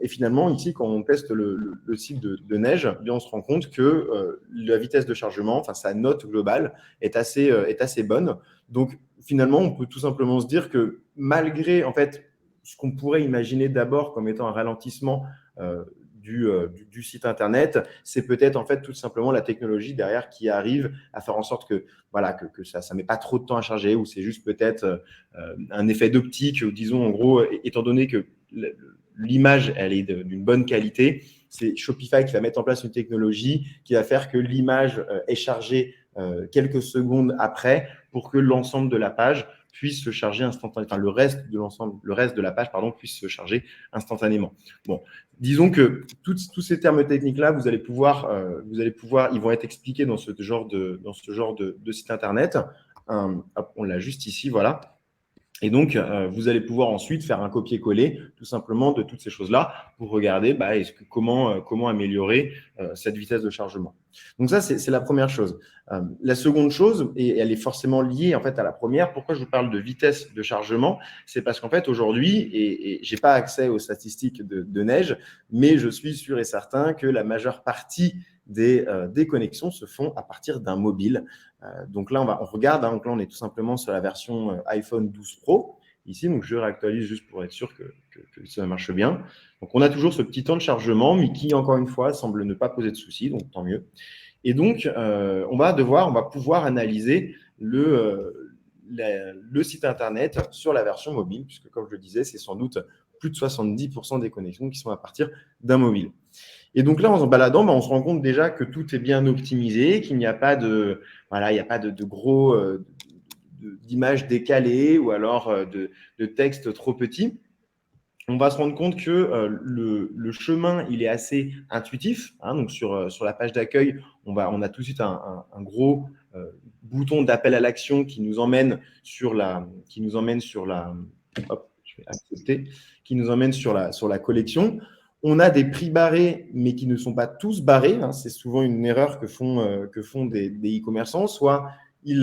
finalement, ici, quand on teste le site de Neige, bien, on se rend compte que la vitesse de chargement, enfin sa note globale, est assez bonne. Donc finalement, on peut tout simplement se dire que malgré en fait ce qu'on pourrait imaginer d'abord comme étant un ralentissement du site Internet, c'est peut-être en fait tout simplement la technologie derrière qui arrive à faire en sorte que voilà que ça met pas trop de temps à charger, ou c'est juste peut-être un effet d'optique, ou disons en gros, étant donné que l'image elle est d'une bonne qualité, c'est Shopify qui va mettre en place une technologie qui va faire que l'image est chargée quelques secondes après pour que l'ensemble de la page puisse se charger instantanément, enfin le reste de la page, puisse se charger instantanément. Bon, disons que tous ces termes techniques-là, vous allez pouvoir, ils vont être expliqués dans ce genre de site internet. Hop, on l'a juste ici, voilà. Et donc, vous allez pouvoir ensuite faire un copier-coller tout simplement de toutes ces choses-là pour regarder comment améliorer cette vitesse de chargement. Donc ça, c'est la première chose. La seconde chose, et elle est forcément liée en fait à la première, pourquoi je vous parle de vitesse de chargement, c'est parce qu'en fait aujourd'hui, et je n'ai pas accès aux statistiques de Neige, mais je suis sûr et certain que la majeure partie des connexions se font à partir d'un mobile. Donc là, on regarde, donc là, on est tout simplement sur la version iPhone 12 Pro, ici, donc je réactualise juste pour être sûr que ça marche bien. Donc on a toujours ce petit temps de chargement, mais qui, encore une fois, semble ne pas poser de soucis, donc tant mieux. Et donc, on va pouvoir analyser le site Internet sur la version mobile, puisque comme je le disais, c'est sans doute plus de 70% des connexions qui sont à partir d'un mobile. Et donc là, en se baladant, on se rend compte déjà que tout est bien optimisé, qu'il n'y a pas de gros d'images décalées ou alors de textes trop petits. On va se rendre compte que le chemin, il est assez intuitif. Donc sur la page d'accueil, on a tout de suite un gros bouton d'appel à l'action qui nous emmène sur la collection. On a des prix barrés, mais qui ne sont pas tous barrés. C'est souvent une erreur que font des e-commerçants. Soit ils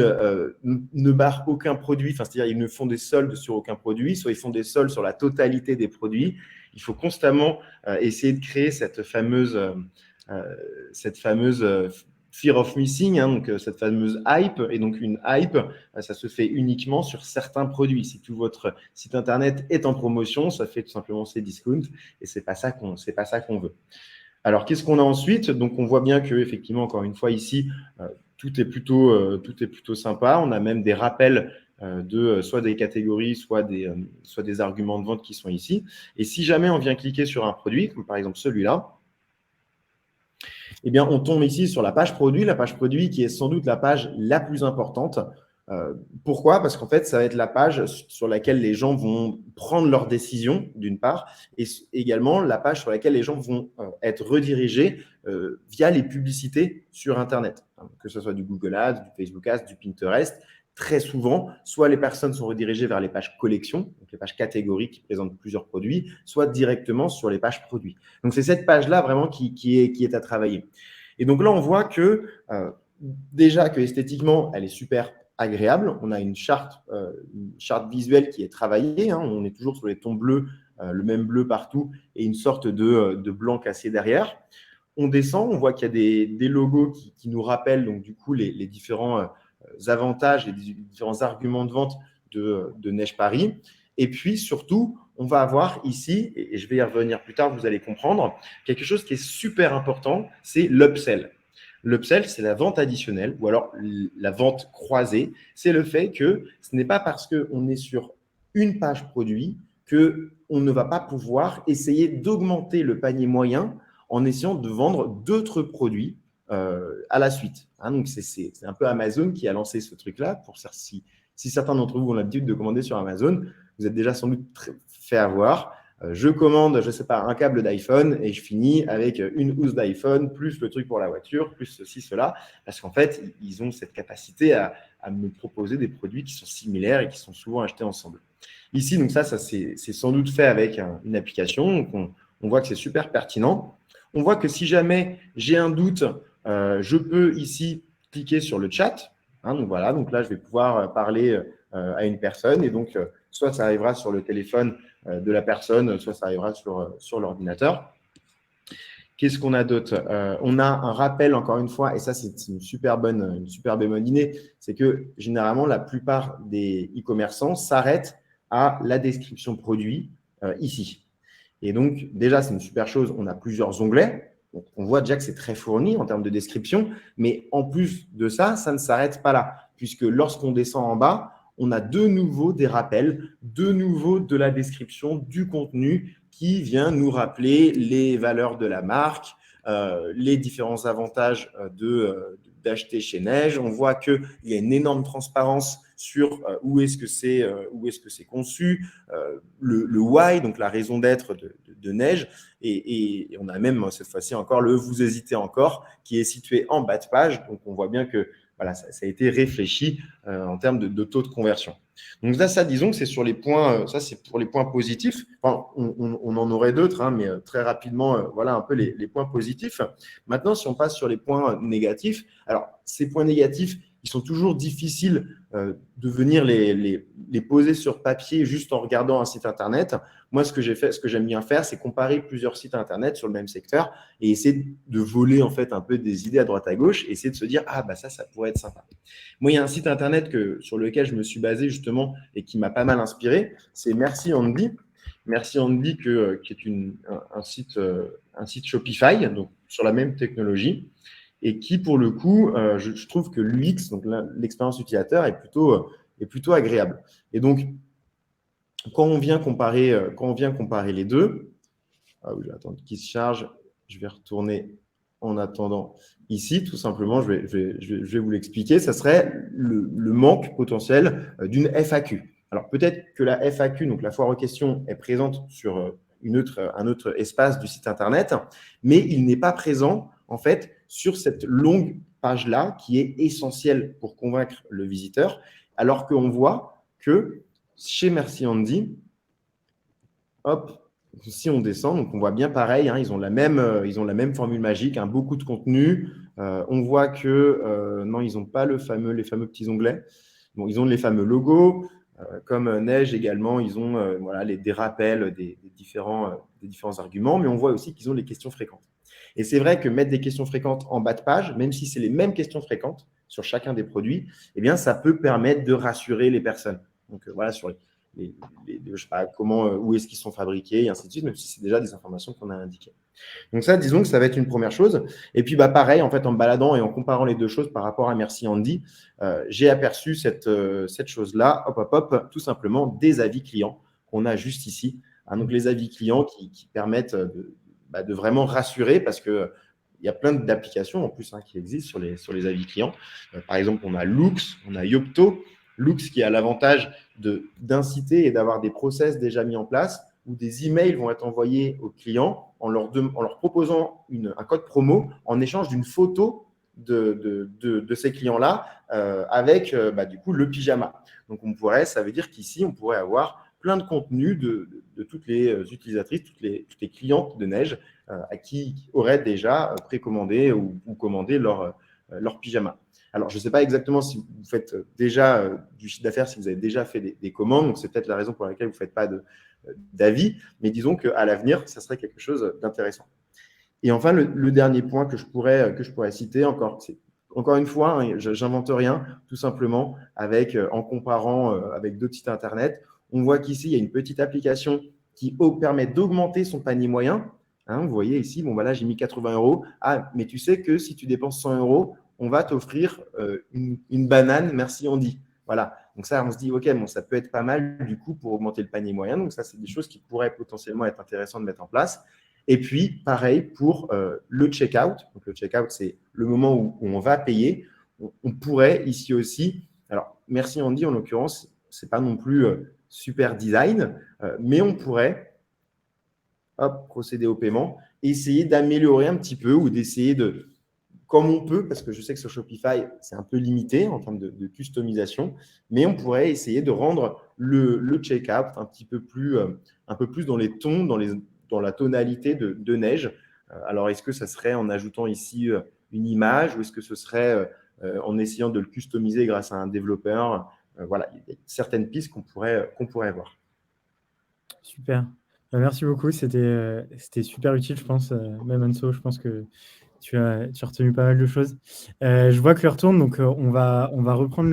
ne barrent aucun produit, c'est-à-dire ils ne font des soldes sur aucun produit, soit ils font des soldes sur la totalité des produits. Il faut constamment essayer de créer cette fameuse fear of missing, donc cette fameuse hype. Et donc une hype, ça se fait uniquement sur certains produits. Si tout votre site internet est en promotion, ça fait tout simplement ces discounts, et c'est pas ça qu'on veut. Alors qu'est-ce qu'on a ensuite? Donc on voit bien que effectivement, encore une fois ici, tout est plutôt sympa. On a même des rappels de soit des catégories, soit des arguments de vente qui sont ici. Et si jamais on vient cliquer sur un produit, comme par exemple celui-là, eh bien, on tombe ici sur la page produit qui est sans doute la page la plus importante. Pourquoi? Parce qu'en fait, ça va être la page sur laquelle les gens vont prendre leurs décisions, d'une part, et également la page sur laquelle les gens vont être redirigés via les publicités sur Internet, que ce soit du Google Ads, du Facebook Ads, du Pinterest. Très souvent, soit les personnes sont redirigées vers les pages collections, donc les pages catégories qui présentent plusieurs produits, soit directement sur les pages produits. Donc, c'est cette page-là vraiment qui est à travailler. Et donc là, on voit que déjà que esthétiquement, elle est super agréable. On a une charte visuelle qui est travaillée. On est toujours sur les tons bleus, le même bleu partout et une sorte de blanc cassé derrière. On descend, on voit qu'il y a des logos qui nous rappellent donc du coup les différents avantages, les différents arguments de vente de Neige Paris. Et puis surtout, on va avoir ici, et je vais y revenir plus tard, vous allez comprendre, quelque chose qui est super important, c'est l'upsell. L'upsell, c'est la vente additionnelle ou alors la vente croisée. C'est le fait que ce n'est pas parce qu'on est sur une page produit qu'on ne va pas pouvoir essayer d'augmenter le panier moyen en essayant de vendre d'autres produits à la suite. Donc, c'est un peu Amazon qui a lancé ce truc-là. Pour si certains d'entre vous ont l'habitude de commander sur Amazon, vous êtes déjà sans doute fait avoir. Je commande, je ne sais pas, un câble d'iPhone et je finis avec une housse d'iPhone, plus le truc pour la voiture, plus ceci, cela. Parce qu'en fait, ils ont cette capacité à me proposer des produits qui sont similaires et qui sont souvent achetés ensemble. Ici, donc ça c'est sans doute fait avec une application. Donc on voit que c'est super pertinent. On voit que si jamais j'ai un doute, je peux ici cliquer sur le chat. Donc voilà, donc là, je vais pouvoir parler à une personne et donc soit ça arrivera sur le téléphone de la personne, soit ça arrivera sur l'ordinateur. Qu'est-ce qu'on a d'autre? On a un rappel, encore une fois, et ça, c'est une super bonne idée, c'est que généralement, la plupart des e-commerçants s'arrêtent à la description produit ici. Et donc, déjà, c'est une super chose. On a plusieurs onglets. Donc, on voit déjà que c'est très fourni en termes de description. Mais en plus de ça, ça ne s'arrête pas là. Puisque lorsqu'on descend en bas, on a de nouveau des rappels, de nouveau de la description du contenu qui vient nous rappeler les valeurs de la marque, les différents avantages d'acheter chez Neige. On voit qu'il y a une énorme transparence sur où est-ce que c'est conçu, le why, donc la raison d'être de Neige. Et on a même cette fois-ci encore le « vous hésitez encore » qui est situé en bas de page. Donc, on voit bien que voilà, ça a été réfléchi en termes de taux de conversion. Donc ça, disons que c'est sur les points, ça c'est pour les points positifs. Enfin, on en aurait d'autres, mais très rapidement, voilà un peu les points positifs. Maintenant, si on passe sur les points négatifs, alors ces points négatifs, ils sont toujours difficiles de venir les poser sur papier juste en regardant un site internet. Moi, ce que j'aime bien faire, c'est comparer plusieurs sites internet sur le même secteur et essayer de voler en fait un peu des idées à droite à gauche et essayer de se dire ça pourrait être sympa. Moi, il y a un site internet sur lequel je me suis basé justement et qui m'a pas mal inspiré, c'est Merci Andy. Merci Andy qui est un site Shopify, donc sur la même technologie. Et qui, pour le coup, je trouve que l'UX, donc l'expérience utilisateur, est plutôt agréable. Et donc, quand on vient comparer les deux, je vais attendre qu'il se charge, je vais retourner en attendant ici, tout simplement, je vais vous l'expliquer, ça serait le manque potentiel d'une FAQ. Alors, peut-être que la FAQ, donc la foire aux questions, est présente sur un autre espace du site Internet, mais il n'est pas présent, en fait, sur cette longue page-là qui est essentielle pour convaincre le visiteur, alors qu'on voit que chez Merci Andy, hop, si on descend, donc on voit bien pareil, ils ont la même formule magique, beaucoup de contenu. On voit que non, ils n'ont pas les fameux petits onglets. Bon, ils ont les fameux logos. Comme Neige également, ils ont des rappels des différents arguments, mais on voit aussi qu'ils ont les questions fréquentes. Et c'est vrai que mettre des questions fréquentes en bas de page, même si c'est les mêmes questions fréquentes sur chacun des produits, eh bien, ça peut permettre de rassurer les personnes. Donc, voilà, sur je sais pas où est-ce qu'ils sont fabriqués, et ainsi de suite, même si c'est déjà des informations qu'on a indiquées. Donc ça, disons que ça va être une première chose. Et puis, pareil, en fait, en me baladant et en comparant les deux choses par rapport à Merci Andy, j'ai aperçu cette chose-là, tout simplement des avis clients qu'on a juste ici. Donc, les avis clients qui permettent de vraiment rassurer parce que il y a plein d'applications en plus qui existent sur les avis clients. Par exemple, on a Loox, on a Yocto. Loox qui a l'avantage d'inciter et d'avoir des process déjà mis en place où des emails vont être envoyés aux clients en leur proposant un code promo en échange d'une photo de ces clients-là avec du coup le pyjama. Donc ça veut dire qu'ici, on pourrait avoir plein de contenu de toutes les utilisatrices, toutes les clientes de Neige à qui auraient déjà précommandé ou commandé leur pyjama. Alors, je ne sais pas exactement si vous faites déjà du chiffre d'affaires, si vous avez déjà fait des commandes, donc c'est peut-être la raison pour laquelle vous ne faites pas d'avis, mais disons qu'à l'avenir, ça serait quelque chose d'intéressant. Et enfin, le dernier point que je pourrais citer, encore une fois, hein, je n'invente rien, tout simplement, en comparant avec d'autres sites Internet, on voit qu'ici, il y a une petite application qui permet d'augmenter son panier moyen. Hein, vous voyez ici, bon, voilà, j'ai mis 80 €. Ah, mais tu sais que si tu dépenses 100 €, on va t'offrir une banane, merci Andy. Voilà. Donc ça, on se dit, OK, bon, ça peut être pas mal du coup pour augmenter le panier moyen. Donc ça, c'est des choses qui pourraient potentiellement être intéressantes de mettre en place. Et puis, pareil pour le checkout. Donc le checkout, c'est le moment où on va payer. On pourrait ici aussi, alors merci Andy, en l'occurrence, ce n'est pas non plus super design, mais on pourrait procéder au paiement, essayer d'améliorer un petit peu ou d'essayer de, comme on peut, parce que je sais que sur Shopify, c'est un peu limité en termes de customisation, mais on pourrait essayer de rendre le checkout un peu plus dans les tons, dans la tonalité de neige. Alors, est-ce que ça serait en ajoutant ici une image ou est-ce que ce serait en essayant de le customiser grâce à un développeur? Voilà, il y a certaines pistes qu'on pourrait voir. Super. Merci beaucoup. C'était super utile, je pense. Même Anso, je pense que tu as retenu pas mal de choses. Je vois que l'heure tourne, donc on va reprendre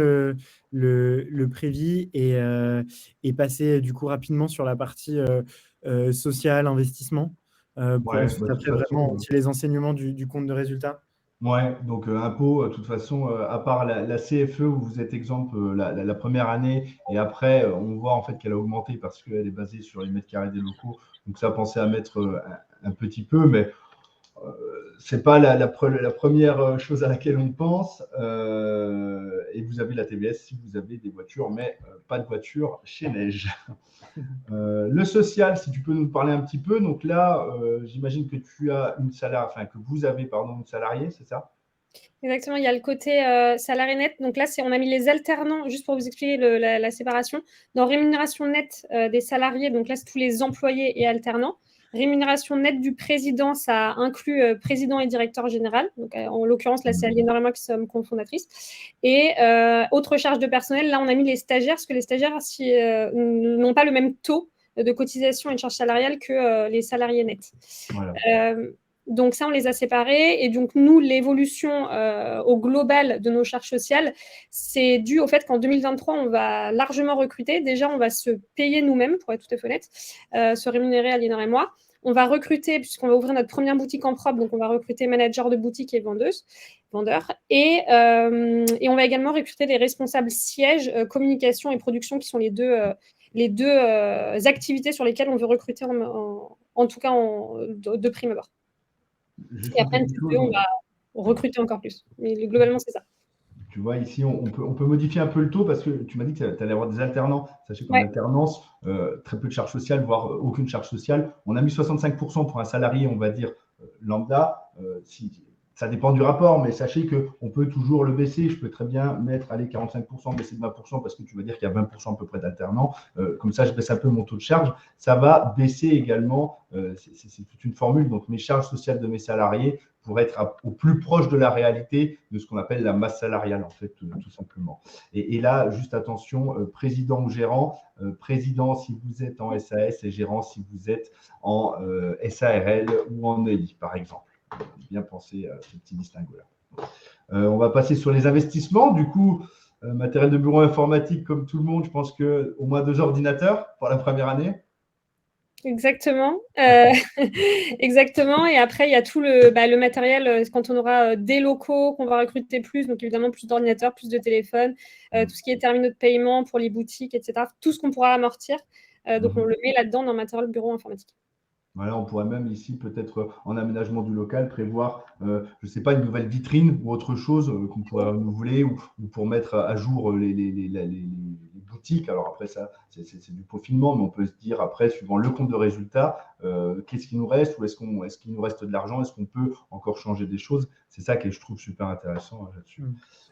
le prévis et passer du coup rapidement sur la partie sociale, investissement, pour Ouais, ensuite bah, de après toute façon, vraiment tirer les enseignements du compte de résultat. ouais, donc impôt, de toute façon, à part la CFE où vous êtes exemple la première année et après, on voit en fait qu'elle a augmenté parce qu'elle est basée sur les mètres carrés des locaux. Donc ça, pensez à mettre un petit peu, mais c'est pas la première chose à laquelle on pense. Et vous avez la TVS si vous avez des voitures, mais pas de voiture chez Neige. Le social, si tu peux nous parler un petit peu. Donc là, j'imagine que tu as que vous avez une salariée, c'est ça? Exactement, il y a le côté salarié net. Donc là, on a mis les alternants, juste pour vous expliquer la séparation. Dans rémunération nette des salariés, donc là, c'est tous les employés et alternants. Rémunération nette du président, ça inclut président et directeur général. Donc, en l'occurrence, là, c'est Aliénor et moi qui sommes cofondatrices. Et autre charge de personnel, là, on a mis les stagiaires, parce que les stagiaires n'ont pas le même taux de cotisation et de charge salariale que les salariés nets. Voilà. Donc ça, on les a séparés. Et donc, nous, l'évolution au global de nos charges sociales, c'est dû au fait qu'en 2023, on va largement recruter. Déjà, on va se payer nous-mêmes, pour être tout à fait honnête, se rémunérer, Aliénor et moi. On va recruter, puisqu'on va ouvrir notre première boutique en propre, donc on va recruter manager de boutique et vendeurs. Et on va également recruter des responsables sièges, communication et production, qui sont les deux activités sur lesquelles on veut recruter, en tout cas de prime abord. Et après, un petit peu, on va recruter encore plus. Mais globalement, c'est ça. Tu vois, ici, on peut modifier un peu le taux parce que tu m'as dit que tu allais avoir des alternants. Sachez qu'en alternance, très peu de charges sociales, voire aucune charge sociale. On a mis 65% pour un salarié, on va dire, lambda. Ça dépend du rapport, mais sachez qu'on peut toujours le baisser. Je peux très bien mettre 45%, baisser de 20% parce que tu vas dire qu'il y a 20% à peu près d'alternants. Comme ça, je baisse un peu mon taux de charge. Ça va baisser également, c'est toute une formule, donc mes charges sociales de mes salariés pour être au plus proche de la réalité de ce qu'on appelle la masse salariale, en fait, tout simplement. Et là, juste attention, président ou gérant. Président si vous êtes en SAS et gérant si vous êtes en SARL ou en EI, par exemple. Bien penser à ce petit distinguo-là. On va passer sur les investissements. Du coup, matériel de bureau informatique, comme tout le monde, je pense qu'au moins 2 ordinateurs pour la première année. Exactement. Exactement. Et après, il y a tout le matériel, quand on aura des locaux qu'on va recruter plus, donc évidemment plus d'ordinateurs, plus de téléphones, tout ce qui est terminaux de paiement pour les boutiques, etc. Tout ce qu'on pourra amortir. Donc, on le met là-dedans dans le matériel de bureau informatique. Voilà, on pourrait même ici, peut-être en aménagement du local, prévoir, je ne sais pas, une nouvelle vitrine ou autre chose qu'on pourrait renouveler ou pour mettre à jour les boutique. Alors après, ça, c'est du peaufinement, mais on peut se dire après, suivant le compte de résultat, qu'est-ce qu'il nous reste, ou est-ce qu'il nous reste de l'argent, est-ce qu'on peut encore changer des choses. C'est ça que je trouve super intéressant là-dessus.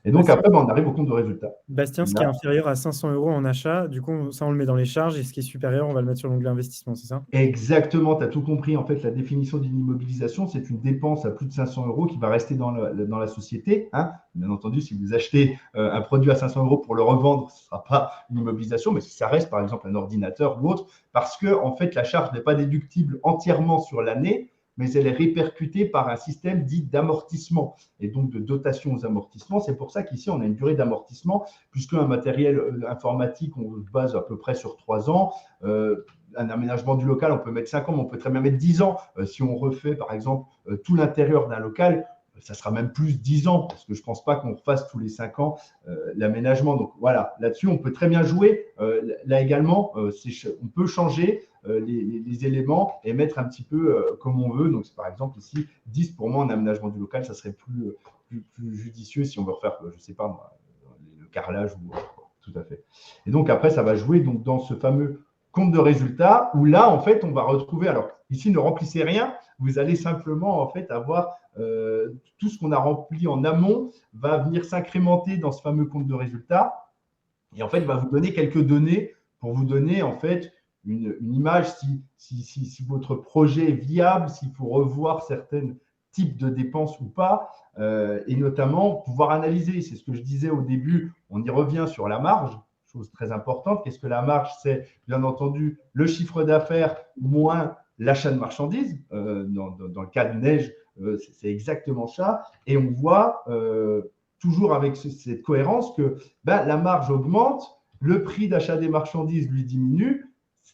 Et donc après, on arrive au compte de résultat. Bastien, ce qui est inférieur à 500 € en achat, du coup, ça, on le met dans les charges, et ce qui est supérieur, on va le mettre sur l'onglet investissement, c'est ça? Exactement, tu as tout compris. En fait, la définition d'une immobilisation, c'est une dépense à plus de 500 € qui va rester dans la société. Hein. Bien entendu, si vous achetez un produit à 500 € pour le revendre, ce ne sera pas une immobilisation, mais si ça reste par exemple un ordinateur ou autre, parce que en fait, la charge n'est pas déductible entièrement sur l'année, mais elle est répercutée par un système dit d'amortissement et donc de dotation aux amortissements. C'est pour ça qu'ici, on a une durée d'amortissement, puisque un matériel informatique, on se base à peu près sur 3 ans. Un aménagement du local, on peut mettre 5 ans, mais on peut très bien mettre 10 ans. Si on refait, par exemple, tout l'intérieur d'un local, ça sera même plus 10 ans, parce que je ne pense pas qu'on refasse tous les 5 ans l'aménagement. Donc voilà, là-dessus, on peut très bien jouer. Là également, on peut changer les éléments et mettre un petit peu comme on veut. Donc, par exemple, ici, 10 pour moi en aménagement du local, ça serait plus judicieux si on veut refaire, je ne sais pas, le carrelage ou tout à fait. Et donc, après, ça va jouer donc, dans ce fameux compte de résultat où là, en fait, on va retrouver. Alors, ici, ne remplissez rien. Vous allez simplement, en fait, avoir tout ce qu'on a rempli en amont va venir s'incrémenter dans ce fameux compte de résultat. Et en fait, il va vous donner quelques données pour vous donner, en fait, une image si votre projet est viable, s'il faut revoir certains types de dépenses ou pas, et notamment pouvoir analyser. C'est ce que je disais au début, on y revient sur la marge, chose très importante. Qu'est-ce que la marge? C'est bien entendu le chiffre d'affaires moins l'achat de marchandises. Dans le cas de Neige, c'est exactement ça. Et on voit toujours avec cette cohérence que la marge augmente, le prix d'achat des marchandises lui diminue.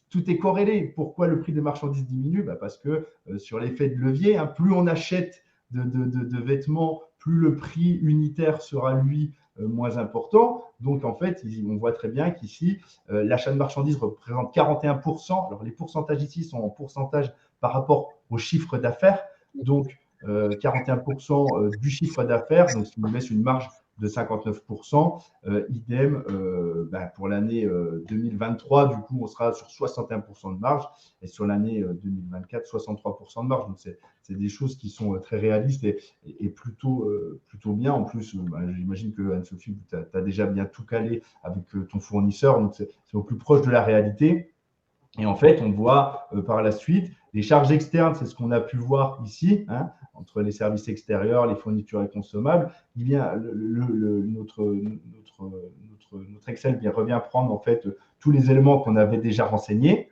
Tout est corrélé. Pourquoi le prix des marchandises diminue? Parce que sur l'effet de levier, plus on achète de vêtements, plus le prix unitaire sera lui moins important. Donc, en fait, on voit très bien qu'ici, l'achat de marchandises représente 41%. Alors, les pourcentages ici sont en pourcentage par rapport au chiffre d'affaires. Donc, 41% du chiffre d'affaires, donc ce qui nous laisse une marge de 59%. Idem, pour l'année 2023, du coup, on sera sur 61% de marge et sur l'année 2024, 63% de marge. Donc, c'est des choses qui sont très réalistes et plutôt bien. En plus, j'imagine que Anne-Sophie, tu as déjà bien tout calé avec ton fournisseur, donc c'est au plus proche de la réalité. Et en fait, on voit par la suite les charges externes, c'est ce qu'on a pu voir ici, entre les services extérieurs, les fournitures et consommables. Il vient notre Excel revient prendre en fait tous les éléments qu'on avait déjà renseignés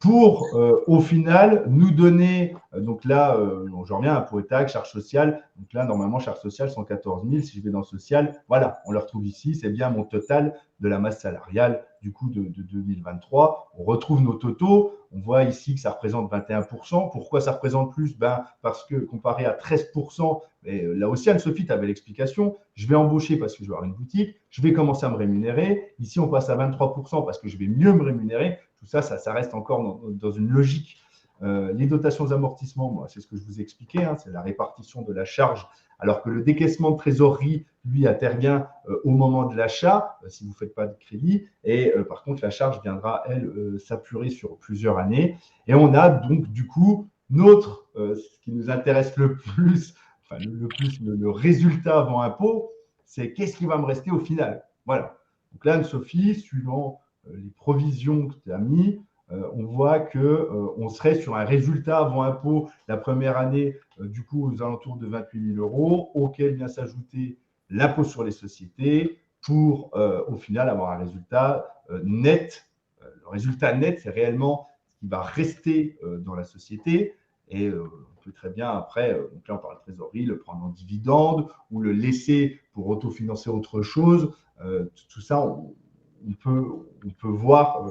pour au final nous donner, donc là, je reviens pour état, charge sociale, donc là, normalement, charge sociale, 114 000, si je vais dans le social, voilà, on le retrouve ici, c'est bien mon total de la masse salariale du coup de 2023. On retrouve nos totaux, on voit ici que ça représente 21%. Pourquoi ça représente plus? Parce que comparé à 13%, et là aussi, Anne-Sophie, tu avais l'explication, je vais embaucher parce que je vais avoir une boutique, je vais commencer à me rémunérer. Ici, on passe à 23% parce que je vais mieux me rémunérer. Tout ça, ça reste encore dans une logique. Les dotations aux amortissements, c'est ce que je vous ai expliqué, c'est la répartition de la charge, alors que le décaissement de trésorerie, lui, intervient au moment de l'achat, si vous ne faites pas de crédit. Et par contre, la charge viendra, elle, s'apurer sur plusieurs années. Et on a donc, du coup, ce qui nous intéresse le plus, le résultat avant impôt, c'est qu'est-ce qui va me rester au final. Voilà. Donc là, Anne-Sophie, suivant les provisions que tu as mis, on voit qu'on serait sur un résultat avant impôt la première année, du coup, aux alentours de 28 000 €, auquel vient s'ajouter l'impôt sur les sociétés pour, au final, avoir un résultat net. Le résultat net, c'est réellement ce qui va rester dans la société. Et on peut très bien, après, donc là, on parle de trésorerie, le prendre en dividende ou le laisser pour autofinancer autre chose. Tout ça, on peut voir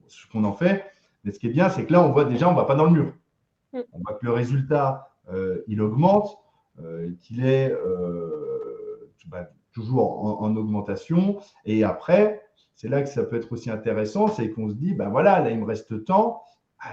ce qu'on en fait. Mais ce qui est bien, c'est que là, on voit déjà, on ne va pas dans le mur. On voit que le résultat, il augmente, qu'il est toujours en augmentation. Et après, c'est là que ça peut être aussi intéressant, c'est qu'on se dit, voilà, là, il me reste tant.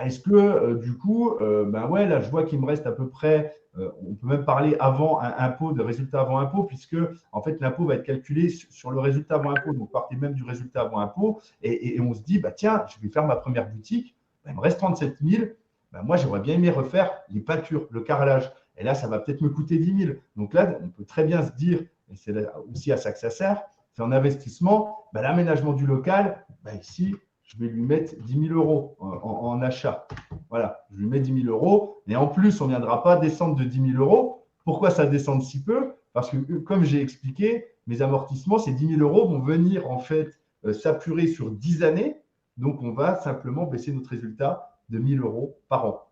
est-ce que du coup, ben ouais, là, je vois qu'il me reste à peu près, on peut même parler avant impôt, de résultat avant impôt, puisque en fait, l'impôt va être calculé sur le résultat avant impôt. Donc, partez même du résultat avant impôt et on se dit, bah, tiens, je vais faire ma première boutique, ben, il me reste 37 000. Ben, moi, j'aurais bien aimé refaire les peintures, le carrelage. Et là, ça va peut-être me coûter 10 000. Donc là, on peut très bien se dire, et c'est aussi à ça que ça sert, c'est en investissement, ben, l'aménagement du local, ben, ici, je vais lui mettre 10 000 euros en achat. Voilà, je lui mets 10 000 euros. Et en plus, on ne viendra pas descendre de 10 000 euros. Pourquoi ça descend si peu? Parce que, comme j'ai expliqué, mes amortissements, ces 10 000 euros vont venir en fait s'apurer sur 10 années. Donc, on va simplement baisser notre résultat de 1 000 euros par an.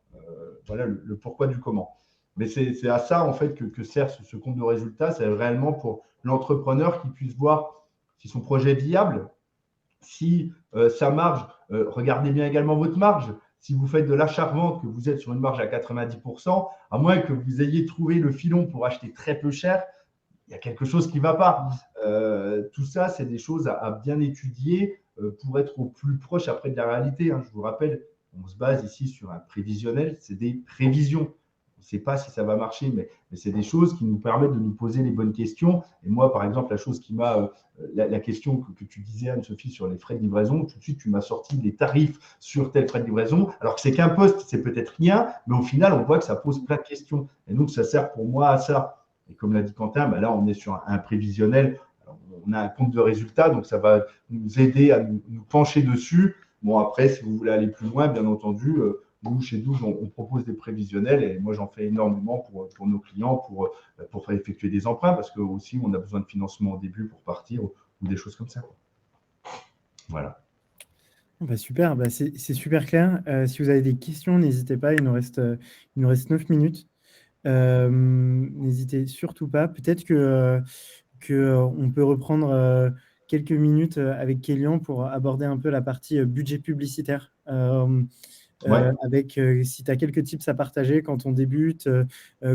Voilà le pourquoi du comment. Mais c'est à ça en fait que sert ce compte de résultat. C'est réellement pour l'entrepreneur qui puisse voir si son projet est viable, si sa marge, regardez bien également votre marge. Si vous faites de l'achat-revente, que vous êtes sur une marge à 90%, à moins que vous ayez trouvé le filon pour acheter très peu cher, il y a quelque chose qui ne va pas. Tout ça, c'est des choses à bien étudier pour être au plus proche après de la réalité. Je vous rappelle, on se base ici sur un prévisionnel, c'est des prévisions. On ne sait pas si ça va marcher, mais c'est des choses qui nous permettent de nous poser les bonnes questions. Et moi, par exemple, la chose qui m'a, la question que tu disais, Anne-Sophie, sur les frais de livraison, tout de suite, tu m'as sorti des tarifs sur tel frais de livraison, alors que c'est qu'un poste, c'est peut-être rien, mais au final, on voit que ça pose plein de questions. Et donc, ça sert pour moi à ça. Et comme l'a dit Quentin, là, on est sur un prévisionnel. Alors, on a un compte de résultats, donc ça va nous aider à nous pencher dessus. Bon, après, si vous voulez aller plus loin, bien entendu, nous, chez nous, on propose des prévisionnels et moi, j'en fais énormément pour nos clients, pour effectuer des emprunts parce que aussi, on a besoin de financement au début pour partir ou des choses comme ça. Voilà. Bah super, bah c'est super clair. Si vous avez des questions, n'hésitez pas, il nous reste 9 minutes. N'hésitez surtout pas. Peut-être on peut reprendre quelques minutes avec Kélian pour aborder un peu la partie budget publicitaire. Avec si tu as quelques tips à partager quand on débute,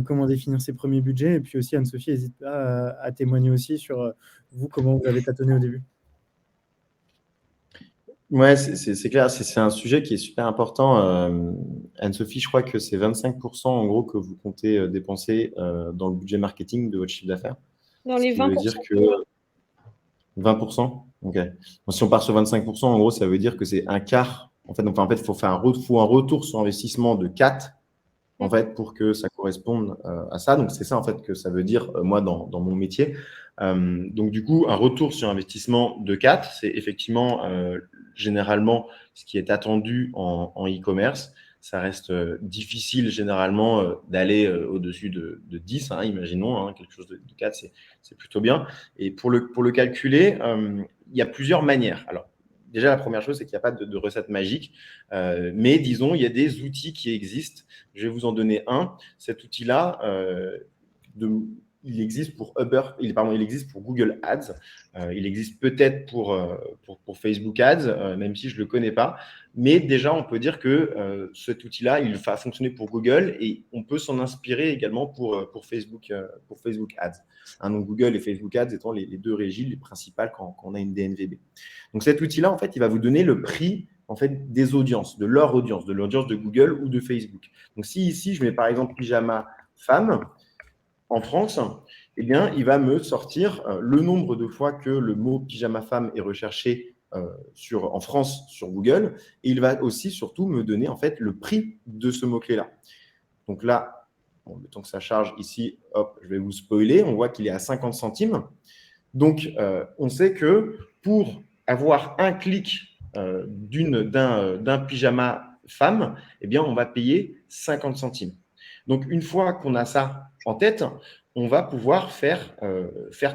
comment définir ses premiers budgets. Et puis aussi, Anne-Sophie, n'hésite pas à témoigner aussi sur vous, comment vous avez tâtonné au début. Ouais, c'est clair, c'est un sujet qui est super important. Anne-Sophie, je crois que c'est 25% en gros que vous comptez dépenser dans le budget marketing de votre chiffre d'affaires. Dans les 20%. Ça veut dire que 20%. Ok. Donc, si on part sur 25%, en gros, ça veut dire que c'est un quart. En fait, il faut faire un retour sur investissement de 4 en fait, pour que ça corresponde à ça. Donc, c'est ça, en fait, que ça veut dire, moi, dans mon métier. Donc, du coup, un retour sur investissement de 4, c'est effectivement généralement ce qui est attendu en e-commerce. Ça reste difficile généralement d'aller au-dessus de 10, imaginons, quelque chose de 4, c'est plutôt bien. Et pour le calculer, il y a plusieurs manières. Alors, déjà, la première chose, c'est qu'il n'y a pas de recette magique, mais disons, il y a des outils qui existent. Je vais vous en donner un. Cet outil-là, il existe pour il existe pour Google Ads. Il existe peut-être pour Facebook Ads, même si je ne le connais pas. Mais déjà, on peut dire que cet outil-là, il va fonctionner pour Google et on peut s'en inspirer également pour Facebook Ads. Donc Google et Facebook Ads étant les deux régies les principales quand on a une DNVB. Donc cet outil-là, en fait, il va vous donner le prix en fait, des audiences, de leur audience, de l'audience de Google ou de Facebook. Donc si ici, je mets par exemple pyjama femme, en France, eh bien, il va me sortir le nombre de fois que le mot pyjama femme est recherché en France sur Google. Et il va aussi surtout me donner en fait le prix de ce mot-clé-là. Donc là, le temps que ça charge ici, hop, je vais vous spoiler. On voit qu'il est à 50 centimes. Donc, on sait que pour avoir un clic d'un pyjama femme, eh bien, on va payer 50 centimes. Donc, une fois qu'on a ça en tête, on va pouvoir faire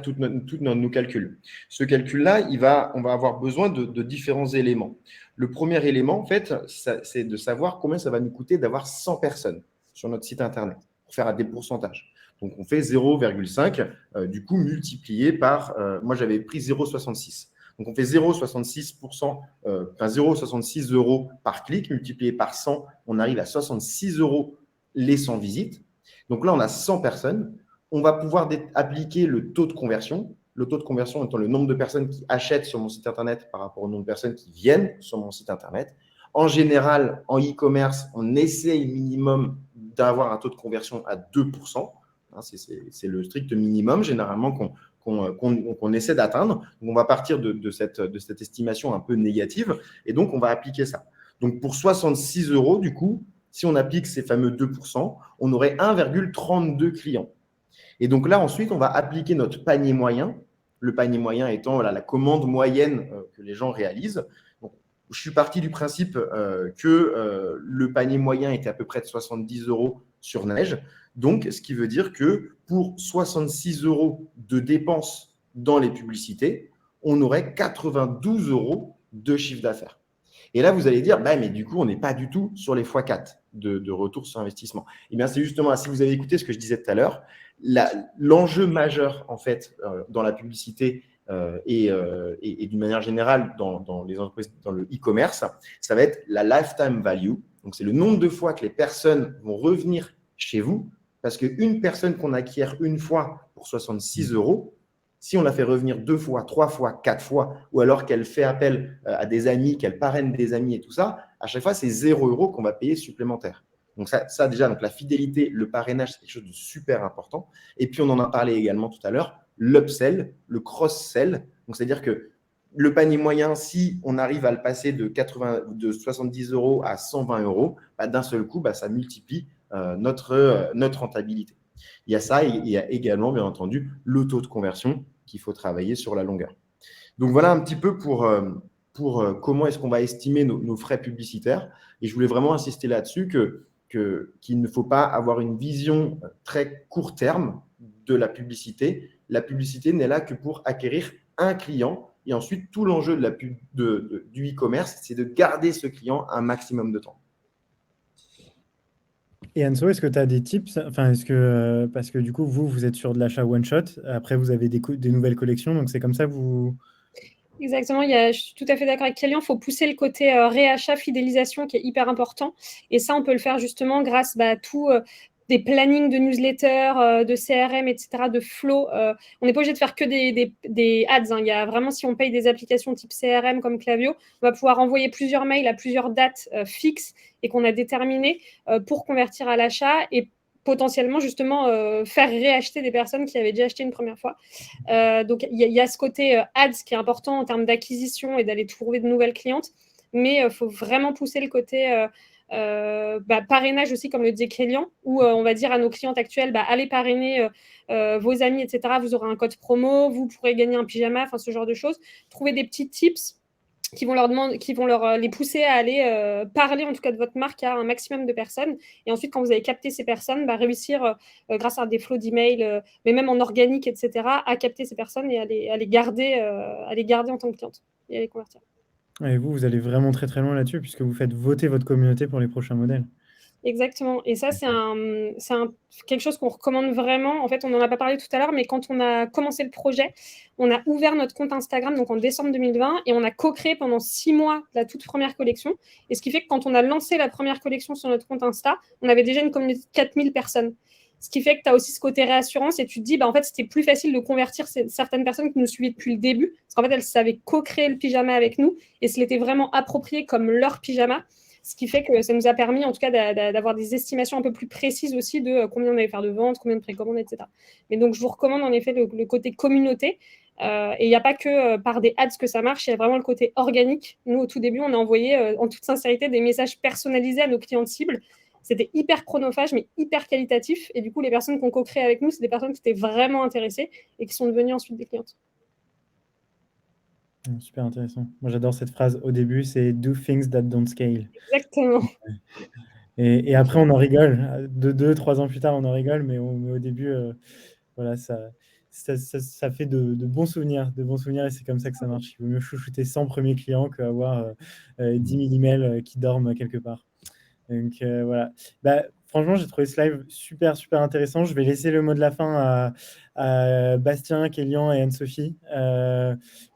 tous nos calculs. Ce calcul-là, on va avoir besoin de différents éléments. Le premier élément, en fait, c'est de savoir combien ça va nous coûter d'avoir 100 personnes sur notre site Internet pour faire des pourcentages. Donc, on fait 0,5, du coup, multiplié par… moi, j'avais pris 0,66. Donc, on fait 0,66%, 0,66 € par clic, multiplié par 100, on arrive à 66 € les 100 visites. Donc là, on a 100 personnes. On va pouvoir appliquer le taux de conversion. Le taux de conversion étant le nombre de personnes qui achètent sur mon site Internet par rapport au nombre de personnes qui viennent sur mon site Internet. En général, en e-commerce, on essaye minimum d'avoir un taux de conversion à 2%. C'est le strict minimum généralement qu'on essaie d'atteindre. Donc, on va partir de cette estimation un peu négative et donc on va appliquer ça. Donc, pour 66 €, du coup, si on applique ces fameux 2%, on aurait 1,32 clients. Et donc là, ensuite, on va appliquer notre panier moyen. Le panier moyen étant voilà, la commande moyenne que les gens réalisent. Donc, je suis parti du principe que le panier moyen était à peu près de 70 € sur Neige. Donc, ce qui veut dire que pour 66 € de dépenses dans les publicités, on aurait 92 € de chiffre d'affaires. Et là, vous allez dire, bah, mais du coup, on n'est pas du tout sur les x4 de retour sur investissement. Et bien, c'est justement, si vous avez écouté ce que je disais tout à l'heure, l'enjeu majeur, en fait, dans la publicité et d'une manière générale dans les entreprises, dans le e-commerce, ça va être la lifetime value. Donc, c'est le nombre de fois que les personnes vont revenir chez vous. Parce qu'une personne qu'on acquiert une fois pour 66 €, si on la fait revenir 2 fois, 3 fois, 4 fois, ou alors qu'elle fait appel à des amis, qu'elle parraine des amis et tout ça, à chaque fois, c'est 0 € qu'on va payer supplémentaire. Donc ça déjà, donc la fidélité, le parrainage, c'est quelque chose de super important. Et puis, on en a parlé également tout à l'heure, l'upsell, le cross-sell. Donc, c'est-à-dire que le panier moyen, si on arrive à le passer de 70 € à 120 €, bah, d'un seul coup, bah, ça multiplie notre rentabilité. Il y a ça et il y a également, bien entendu, le taux de conversion qu'il faut travailler sur la longueur. Donc, voilà un petit peu pour comment est-ce qu'on va estimer nos frais publicitaires. Et je voulais vraiment insister là-dessus qu'il ne faut pas avoir une vision très court terme de la publicité. La publicité n'est là que pour acquérir un client. Et ensuite, tout l'enjeu du e-commerce, c'est de garder ce client un maximum de temps. Et Anso, est-ce que tu as des tips? Enfin, parce que du coup, vous êtes sur de l'achat one-shot. Après, vous avez des nouvelles collections. Donc, c'est comme ça que vous… Exactement, je suis tout à fait d'accord avec Kélian, il faut pousser le côté réachat, fidélisation qui est hyper important. Et ça, on peut le faire justement grâce à tout des plannings de newsletters, de CRM, etc., de flow. On n'est pas obligé de faire que des ads. Il y a vraiment, si on paye des applications type CRM comme Klaviyo, on va pouvoir envoyer plusieurs mails à plusieurs dates fixes et qu'on a déterminées pour convertir à l'achat et potentiellement justement faire réacheter des personnes qui avaient déjà acheté une première fois. Donc, il y a ce côté ads qui est important en termes d'acquisition et d'aller trouver de nouvelles clientes, mais il faut vraiment pousser le côté parrainage aussi, comme le disait Kélian, où on va dire à nos clientes actuelles, allez parrainer vos amis, etc. Vous aurez un code promo, vous pourrez gagner un pyjama, enfin ce genre de choses. Trouver des petits tips qui vont les pousser à aller parler en tout cas de votre marque à un maximum de personnes. Et ensuite, quand vous avez capté ces personnes, réussir grâce à des flots d'emails, mais même en organique, etc., à capter ces personnes et à les garder en tant que cliente et à les convertir. Et vous allez vraiment très très loin là-dessus puisque vous faites voter votre communauté pour les prochains modèles. Exactement. Et ça, c'est quelque chose qu'on recommande vraiment. En fait, on n'en a pas parlé tout à l'heure, mais quand on a commencé le projet, on a ouvert notre compte Instagram donc en décembre 2020 et on a co-créé pendant 6 mois la toute première collection. Et ce qui fait que quand on a lancé la première collection sur notre compte Insta, on avait déjà une communauté de 4000 personnes. Ce qui fait que tu as aussi ce côté réassurance et tu te dis, en fait, c'était plus facile de convertir certaines personnes qui nous suivaient depuis le début. Parce qu'en fait, elles savaient co-créer le pyjama avec nous et se l'étaient vraiment approprié comme leur pyjama. Ce qui fait que ça nous a permis, en tout cas, d'avoir des estimations un peu plus précises aussi de combien on allait faire de ventes, combien de précommandes, etc. Mais donc, je vous recommande en effet le côté communauté. Et il n'y a pas que par des ads que ça marche, il y a vraiment le côté organique. Nous, au tout début, on a envoyé, en toute sincérité, des messages personnalisés à nos clients cibles. C'était hyper chronophage, mais hyper qualitatif. Et du coup, les personnes qu'on co-crée avec nous, c'est des personnes qui étaient vraiment intéressées et qui sont devenues ensuite des clientes. Super intéressant. Moi, j'adore cette phrase au début, c'est « do things that don't scale ». Exactement. Et après, on en rigole. 2-3 ans plus tard, on en rigole, mais au début, voilà, ça fait de bons souvenirs, et c'est comme ça que ça marche. Il vaut mieux chouchouter 100 premiers clients qu'avoir 10 000 emails qui dorment quelque part. Donc voilà. Franchement, j'ai trouvé ce live super, super intéressant. Je vais laisser le mot de la fin à Bastien, Kélian et Anne-Sophie.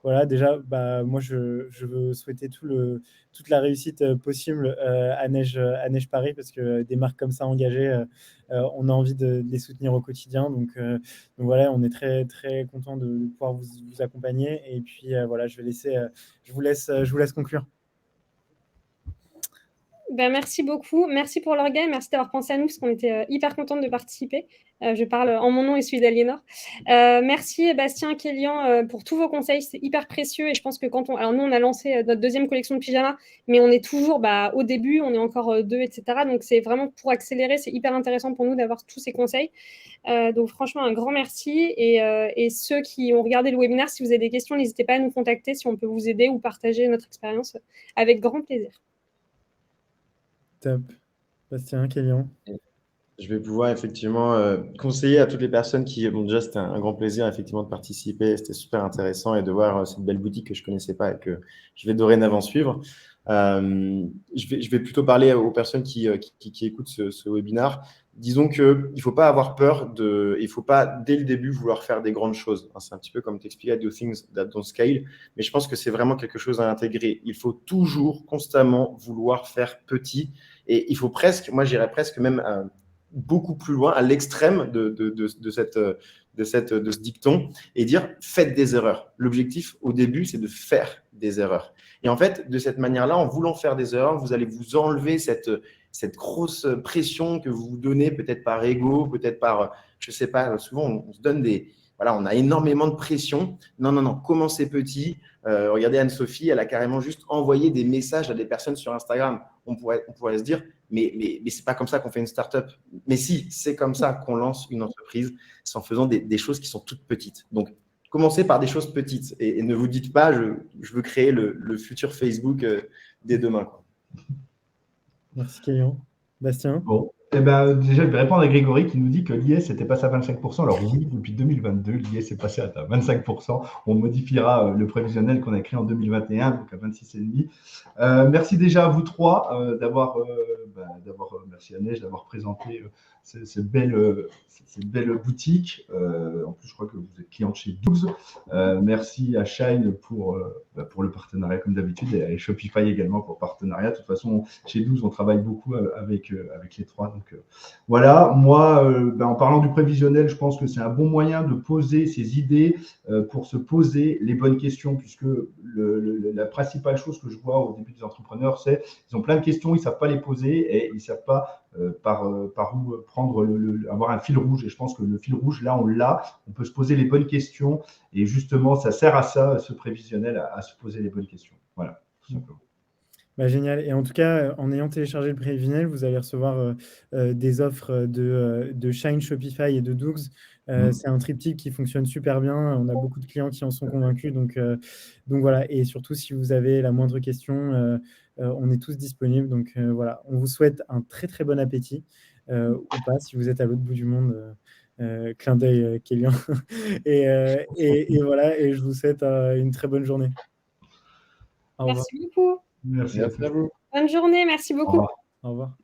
Voilà, déjà, moi, je veux souhaiter toute la réussite possible à Neige Paris, parce que des marques comme ça engagées, on a envie de les soutenir au quotidien. Donc voilà, on est très, très content de pouvoir vous accompagner. Et puis voilà, je vous laisse conclure. Merci beaucoup. Merci pour l'orgueil. Merci d'avoir pensé à nous parce qu'on était hyper contente de participer. Je parle en mon nom et celui d'Aliénor. Merci Bastien, Kélian pour tous vos conseils. C'est hyper précieux et je pense que alors nous, on a lancé notre deuxième collection de pyjamas, mais on est toujours au début, on est encore 2, etc. Donc c'est vraiment pour accélérer. C'est hyper intéressant pour nous d'avoir tous ces conseils. Donc franchement, un grand merci. Et ceux qui ont regardé le webinaire, si vous avez des questions, n'hésitez pas à nous contacter si on peut vous aider ou partager notre expérience avec grand plaisir. Top. Bastien, Kélian. Je vais pouvoir effectivement conseiller à toutes les personnes qui, bon, déjà, c'était un grand plaisir effectivement de participer. C'était super intéressant et de voir cette belle boutique que je connaissais pas et que je vais dorénavant suivre. Je vais plutôt parler aux personnes qui écoutent ce webinaire. Disons qu'il ne faut pas avoir peur il ne faut pas dès le début vouloir faire des grandes choses. C'est un petit peu comme tu expliquais, do things that don't scale, mais je pense que c'est vraiment quelque chose à intégrer. Il faut toujours constamment vouloir faire petit et il faut presque, moi j'irais presque même beaucoup plus loin, à l'extrême de ce dicton et dire faites des erreurs. L'objectif au début, c'est de faire des erreurs. Et en fait, de cette manière-là, en voulant faire des erreurs, vous allez vous enlever cette grosse pression que vous vous donnez, peut-être par ego, peut-être par, je ne sais pas, souvent on se donne voilà, on a énormément de pression. Non, commencez petit. Regardez Anne-Sophie, elle a carrément juste envoyé des messages à des personnes sur Instagram. On pourrait se dire, mais c'est pas comme ça qu'on fait une start-up. Mais si, c'est comme ça qu'on lance une entreprise, c'est en faisant des choses qui sont toutes petites. Donc, commencez par des choses petites et ne vous dites pas, je veux créer le futur Facebook dès demain, quoi. Merci, Kélian. Bastien. Bon. Déjà, je vais répondre à Grégory qui nous dit que l'IS était passé à 25%. Alors oui, depuis 2022, l'IS est passé à 25%. On modifiera le prévisionnel qu'on a écrit en 2021, donc à 26,5%. Merci déjà à vous trois merci à Neige d'avoir présenté cette belle boutique. En plus, je crois que vous êtes cliente chez 12. Merci à Shine pour le partenariat comme d'habitude et à Shopify également pour le partenariat. De toute façon, chez 12, on travaille beaucoup avec les trois. Donc voilà, moi, en parlant du prévisionnel, je pense que c'est un bon moyen de poser ses idées pour se poser les bonnes questions, puisque la principale chose que je vois au début des entrepreneurs, c'est qu'ils ont plein de questions, ils ne savent pas les poser et ils ne savent pas par où prendre avoir un fil rouge. Et je pense que le fil rouge, là, on l'a. On peut se poser les bonnes questions et justement, ça sert à ça, ce prévisionnel, à se poser les bonnes questions. Voilà, tout simplement. Génial. Et en tout cas, en ayant téléchargé le prévisionnel, vous allez recevoir des offres de Shine, Shopify et de Dougs. C'est un triptyque qui fonctionne super bien. On a beaucoup de clients qui en sont convaincus. Donc voilà. Et surtout, si vous avez la moindre question, on est tous disponibles. Donc voilà, on vous souhaite un très très bon appétit ou pas si vous êtes à l'autre bout du monde. Clin d'œil, Kélian. et voilà. Et je vous souhaite une très bonne journée. Merci beaucoup. Merci à vous. Bonne journée, merci beaucoup. Au revoir.